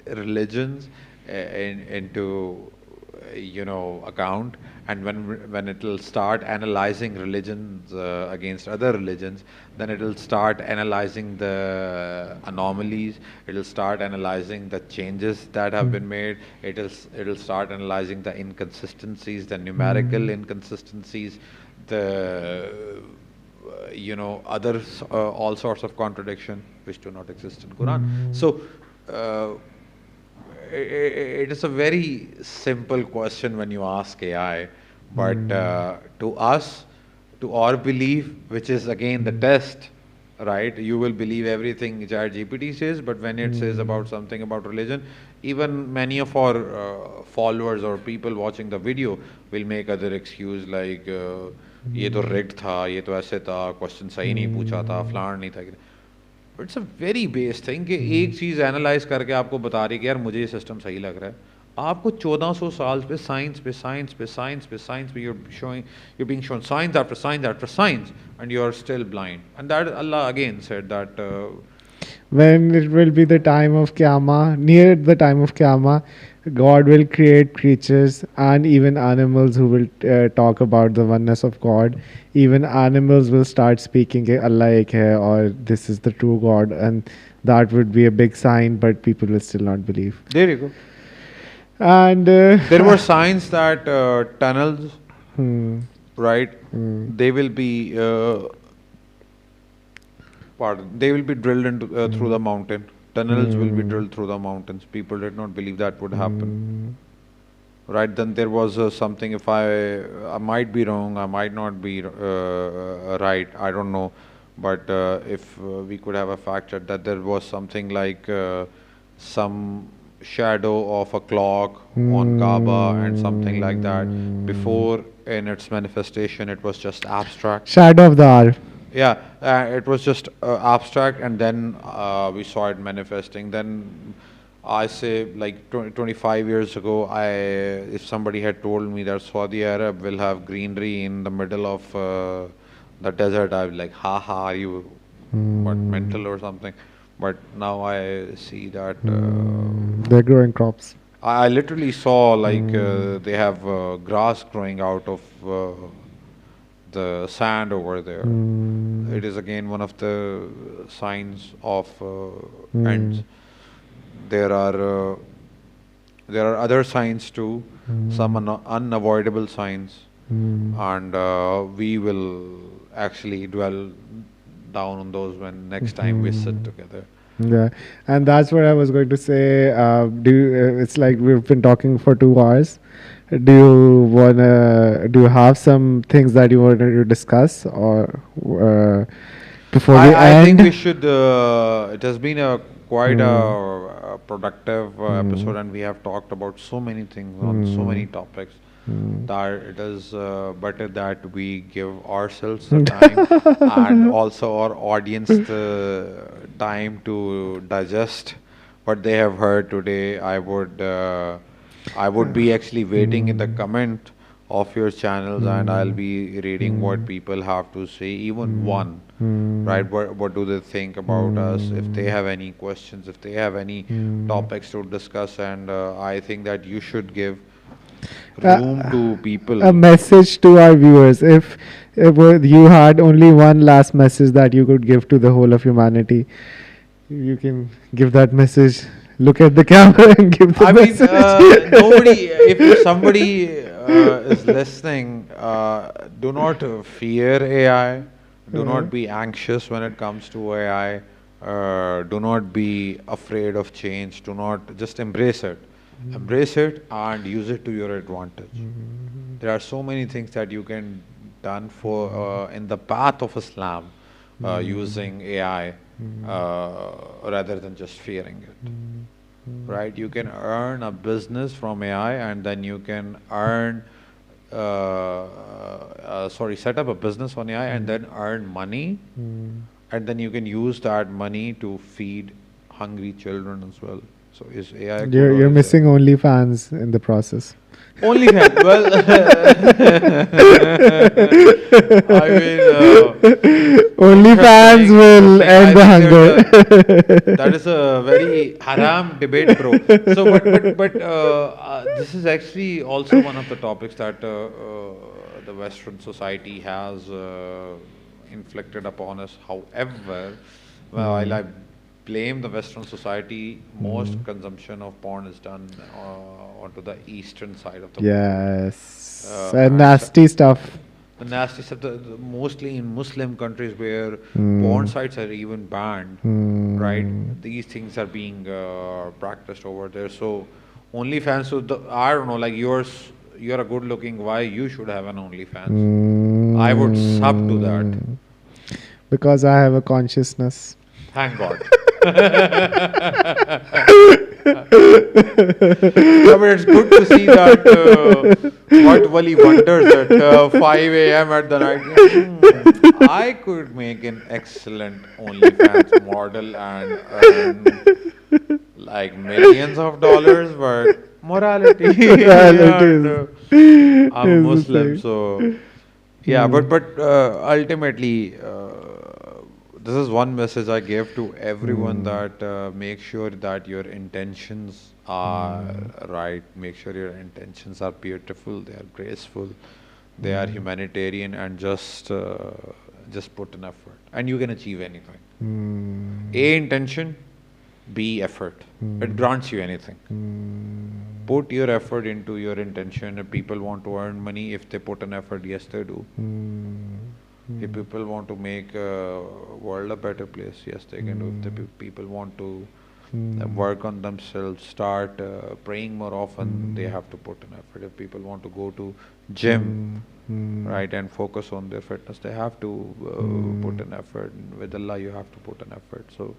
S2: religions into account, and when it will start analyzing religions against other religions, then it will start analyzing the anomalies, it will start analyzing the changes that have been made, it'll start analyzing the inconsistencies, the numerical inconsistencies, the other all sorts of contradiction which do not exist in Quran. So uh, it is a very simple question when you ask AI, but to us, to our belief, which is again the test, right? You will believe everything ChatGPT says, but when it says about something about religion, even many of our followers or people watching the video will make other excuse like ये तो rigged था, ये तो ऐसे था, question सही नहीं पूछा था, फलान नहीं था. It's a very base thing कि एक चीज़ एनालाइज करके आपको बता रही कि यार मुझे ये सिस्टम सही लग रहा है. आपको 1400 साल पे साइंस पे साइंस पे साइंस पे साइंस पे you're being shown science after science after science, and you are still blind. And that Allah again said that
S1: When it will be the time of Qiyamah, near the time of Qiyamah, God will create creatures and even animals who will talk about the oneness of God. Even animals will start speaking कि Allah एक है or this is the true God, and that would be a big sign, but people will still not believe.
S2: there you go.
S1: And
S2: There were signs that tunnels,
S1: hmm,
S2: right? They will be they will be drilled into through the mountain. Tunnels will be drilled through the mountains. People did not believe that would happen. Right, then there was something, if I might be wrong, I might not be right, I don't know, but if we could have a fact check that there was something like some shadow of a clock on Kaaba and something like that. Before, in its manifestation, it was just abstract.
S1: shadow of the hour.
S2: Yeah, it was just abstract, and then we saw it manifesting. Then I say, like 25 years ago, if somebody had told me that Saudi Arab will have greenery in the middle of the desert, I'd be like, ha ha, are you what, mental or something? But now I see that
S1: They're growing crops.
S2: I literally saw like they have grass growing out of the sand over there. It is again one of the signs of ends. There are other signs too, some unavoidable signs, and we will actually dwell down on those when next time we sit together.
S1: Yeah, and that's what I was going to say. It's like we've been talking for 2 hours. Do you have some things that you wanted to discuss, or before we
S2: I think
S1: end?
S2: we should. It has been a quite a productive episode, and we have talked about so many things on so many topics that it is better that we give ourselves the time and also our audience the time to digest what they have heard today. I would be actually waiting in the comment of your channels, and I'll be reading what people have to say, even one, right? What do they think about us? If they have any questions, if they have any topics to discuss, and I think that you should give room to people.
S1: A message to our viewers. If you had only one last message that you could give to the whole of humanity, you can give that message. Look at the camera and give the
S2: I mean,
S1: message.
S2: nobody, if somebody is listening, do not fear AI, do not be anxious when it comes to AI, do not be afraid of change, do not, just embrace it. Embrace it and use it to your advantage. There are so many things that you can done for in the path of Islam using AI rather than just fearing it. Right? You can earn a business from AI, and then you can earn set up a business on AI and then earn money, and then you can use that money to feed hungry children as well. So is AI good or
S1: You're
S2: is
S1: missing OnlyFans in the process.
S2: OnlyFans? Well, I mean,
S1: OnlyFans will
S2: interesting.
S1: end
S2: I
S1: the
S2: think
S1: hunger.
S2: that is a very haram debate, bro. So, but this is actually also one of the topics that the Western society has inflicted upon us. However, while I blame the Western society, most consumption of porn is done onto the eastern side of the world.
S1: Yes, and
S2: And
S1: nasty stuff.
S2: the nasty stuff, mostly in Muslim countries where porn
S1: Mm.
S2: sites are even banned, right?
S1: Mm.
S2: These things are being practiced over there. So OnlyFans, so I don't know, like you're a good looking guy, you should have an OnlyFans. I would sub to that.
S1: Mm. Because I have a consciousness.
S2: Thank God. Yeah, but it's good to see that what Wali wonders at 5 a.m. at the night. I could make an excellent OnlyFans model and earn like millions of dollars, but morality.
S1: Reality
S2: And, I'm
S1: is the
S2: Muslim,
S1: same.
S2: so yeah. But ultimately, this is one message I give to everyone that make sure that your intentions are right. Make sure your intentions are beautiful. They are graceful. They are humanitarian, and just put an effort, and you can achieve anything. A intention, B effort. It grants you anything. Put your effort into your intention. If people want to earn money, if they put an effort, yes, they do. If people want to make world a better place, yes, they can do. If the people want to work on themselves, start praying more often, they have to put an effort. If people want to go to gym, right, and focus on their fitness, they have to put an effort. With Allah, you have to put an effort. So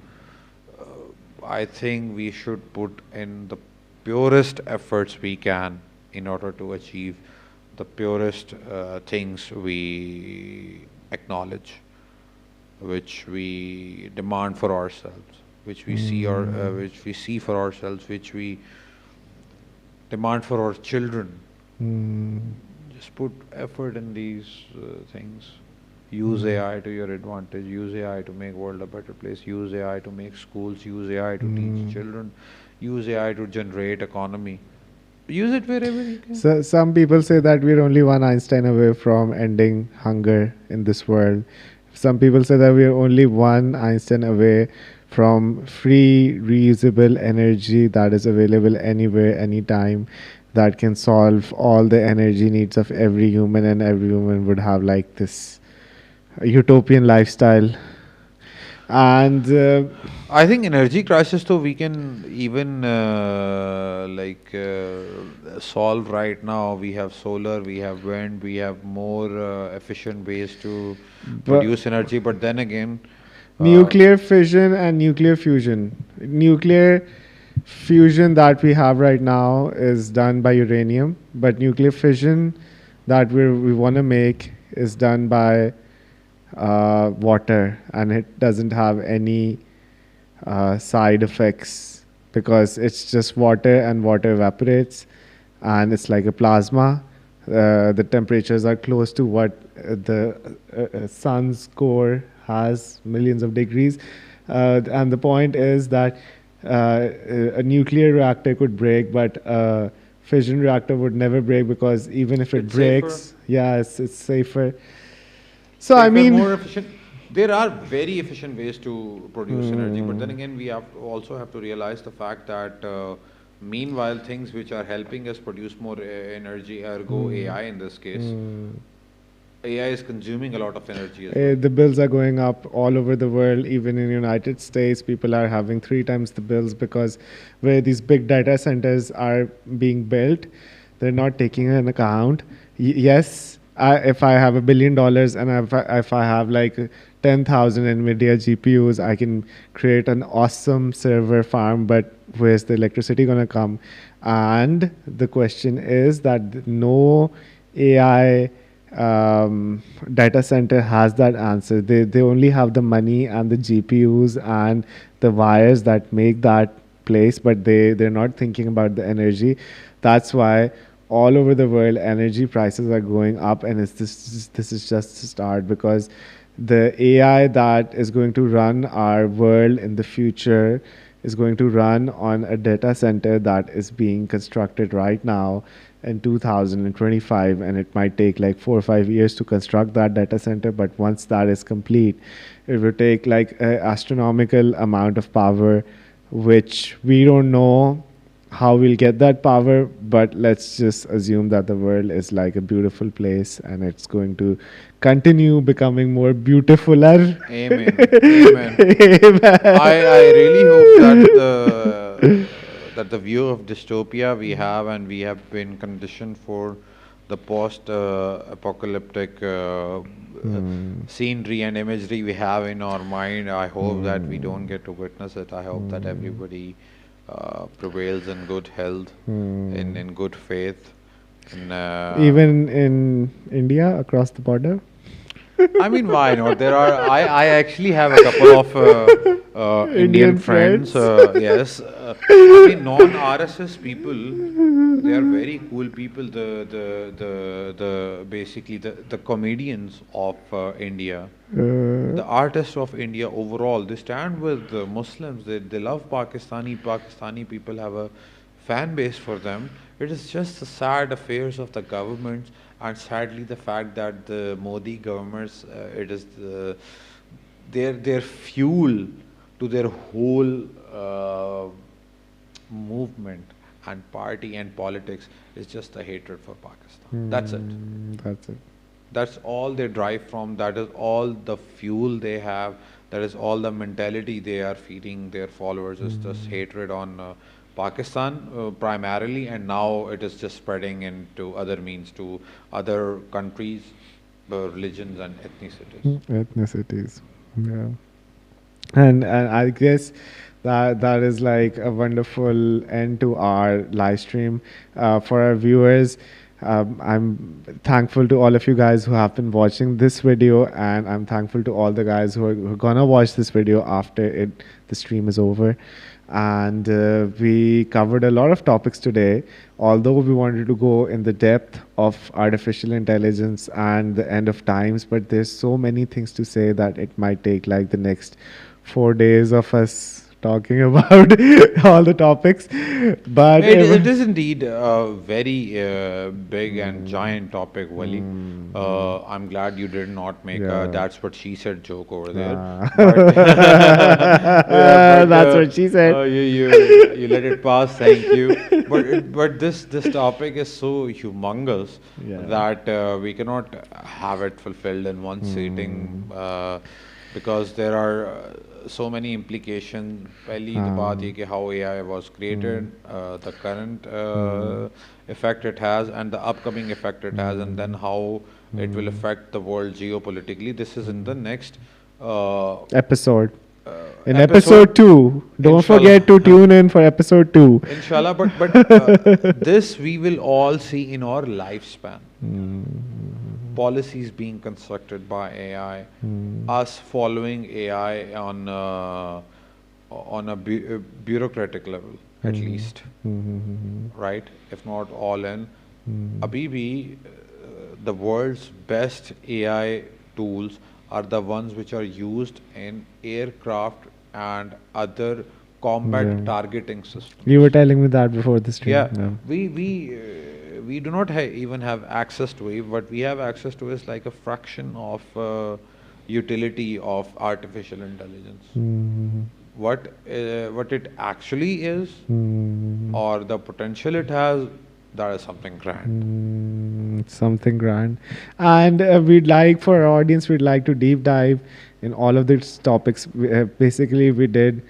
S2: I think we should put in the purest efforts we can in order to achieve the purest things we acknowledge, which we demand for ourselves, which we which we see for ourselves, which we demand for our children. Just put effort in these things. Use AI to your advantage. Use AI to make world a better place. Use AI to make schools. Use AI to teach children. Use AI to generate economy. Use it wherever you can.
S1: So some people say that we're only one Einstein away from ending hunger in this world. Some people say that we're only one Einstein away from free, reusable energy that is available anywhere, anytime, that can solve all the energy needs of every human, and every human would have like this utopian lifestyle. And
S2: I think energy crisis, though, we can even solve right now. We have solar, we have wind, we have more efficient ways to
S1: but
S2: produce energy. But then again,
S1: nuclear fission and nuclear fusion. Nuclear fusion that we have right now is done by uranium, but nuclear fission that we want to make is done by water, and it doesn't have any side effects because it's just water, and water evaporates, and it's like a plasma. The temperatures are close to what the sun's core has, millions of degrees. And the point is that a nuclear reactor could break, but a fission reactor would never break, because even if it
S2: it's
S1: breaks,
S2: safer.
S1: yeah, it's safer. So I
S2: Safer,
S1: mean,
S2: more efficient. There are very efficient ways to produce energy, but then again, we have to also have to realize the fact that meanwhile, things which are helping us produce more energy, ergo AI in this case, AI is consuming a lot of energy as well.
S1: the bills are going up all over the world. Even in United States, people are having 3 times the bills, because where these big data centers are being built, they're not taking an account. Yes, if I have $1 billion, and if I have like 10,000 NVIDIA GPUs, I can create an awesome server farm, but where's the electricity going to come? And the question is that no AI data center has that answer. They only have the money and the GPUs and the wires that make that place, but they're not thinking about the energy. That's why all over the world energy prices are going up, and this is just the start, because the AI that is going to run our world in the future is going to run on a data center that is being constructed right now in 2025, and it might take like 4 or 5 years to construct that data center. But once that is complete, it will take like an astronomical amount of power, which we don't know how we'll get that power, but let's just assume that the world is like a beautiful place, and it's going to continue becoming more beautifuler.
S2: Amen. Amen. I really hope that the view of dystopia we have, and we have been conditioned for the post apocalyptic scenery and imagery we have in our mind. I hope that we don't get to witness it. I hope that everybody prevails in good health, in good faith. In,
S1: Even in India, across the border.
S2: I mean, why not? I actually have a couple of Indian
S1: Indian
S2: friends.
S1: friends.
S2: Yes. I mean, non-RSS people, they are very cool people. The basically the comedians of India, the artists of India overall, they stand with the Muslims. They love Pakistani. Pakistani people have a fan base for them. It is just the sad affairs of the governments, and sadly the fact that the Modi governments, it is their fuel to their whole movement and party and politics is just the hatred for Pakistan. That's it.
S1: That's it.
S2: That's all they drive from. That is all the fuel they have. That is all the mentality they are feeding their followers, is just hatred on Pakistan primarily, and now it is just spreading into other means to other countries, religions, and ethnicities.
S1: Ethnicities. Yeah. And I guess that is like a wonderful end to our live stream. For our viewers, I'm thankful to all of you guys who have been watching this video, and I'm thankful to all the guys who are gonna watch this video after the stream is over. And we covered a lot of topics today, although we wanted to go in the depth of artificial intelligence and the end of times, but there's so many things to say that it might take like the next 4 days of us talking about all the topics. But
S2: It is indeed a very big and giant topic, Wali. I'm glad you did not make
S1: Yeah.
S2: a "that's what she said" joke over there.
S1: Ah.
S2: But,
S1: That's what she said.
S2: You let it pass. Thank you. But this topic is so humongous
S1: Yeah.
S2: that we cannot have it fulfilled in one sitting, because there are so many implications. Pehli the baat ye ki how AI was created, the current effect it has, and the upcoming effect it has, and then how it will affect the world geopolitically. This is in the next
S1: Episode. In
S2: episode
S1: episode 2. Don't
S2: Inshallah.
S1: forget to tune in for episode 2.
S2: Inshallah, but this we will all see in our lifespan. Policies being constructed by AI, us following AI on a bureaucratic level, at least, right? If not all in. Abhi bhi, the world's best AI tools are the ones which are used in aircraft and other combat
S1: Yeah.
S2: targeting systems.
S1: You were telling me that before the stream.
S2: Yeah, we do not even have access to it. What we have access to is like a fraction of utility of artificial intelligence. What it actually is, or the potential it has, that is something grand.
S1: Something grand. And we'd like, for our audience, we'd like to deep dive in all of these topics. Basically, we did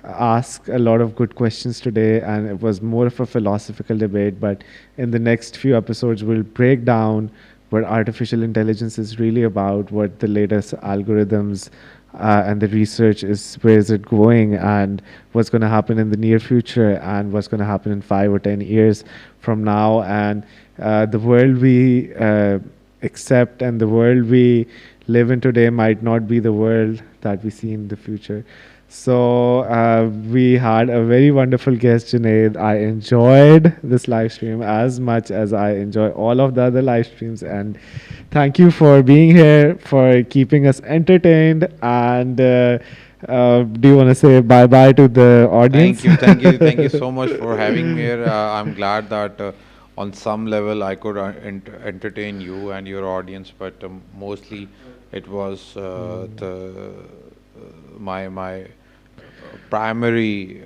S1: ask a lot of good questions today, and it was more of a philosophical debate. But in the next few episodes, we'll break down what artificial intelligence is really about, what the latest algorithms and the research is, where is it going, and what's going to happen in the near future, and what's going to happen in 5 or 10 years from now. And the world we accept and the world we live in today might not be the world that we see in the future. So we had a very wonderful guest, Junaid. I enjoyed this live stream as much as I enjoy all of the other live streams. And thank you for being here, for keeping us entertained. And do you want to say bye bye to the audience?
S2: thank you so much for having me here. I'm glad that on some level I could entertain you and your audience, but mostly it was the my primary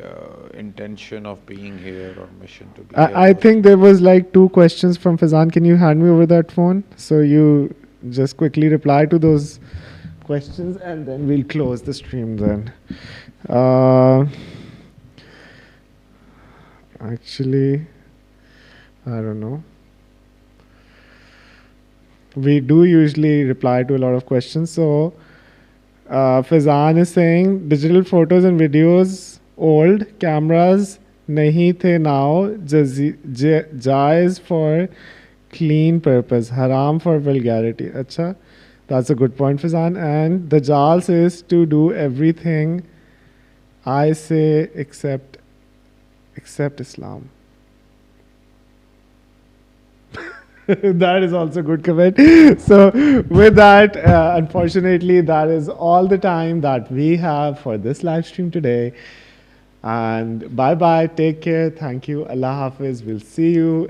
S2: intention of being here or mission to be here
S1: I
S2: was
S1: think there was like two questions from Fazan. Can you hand me over that phone? So you just quickly reply to those questions and then we'll close the stream then. Uh, actually, I don't know. We do usually reply to a lot of questions. So Fazan is saying digital photos and videos, old cameras nahi the now, jais for clean purpose, haram for vulgarity. Acha, that's a good point, Fazan. And the Jal says to do everything I say except Islam. That is also a good comment. So, with that, unfortunately, that is all the time that we have for this live stream today. And bye bye. Take care. Thank you. Allah Hafiz. We'll see you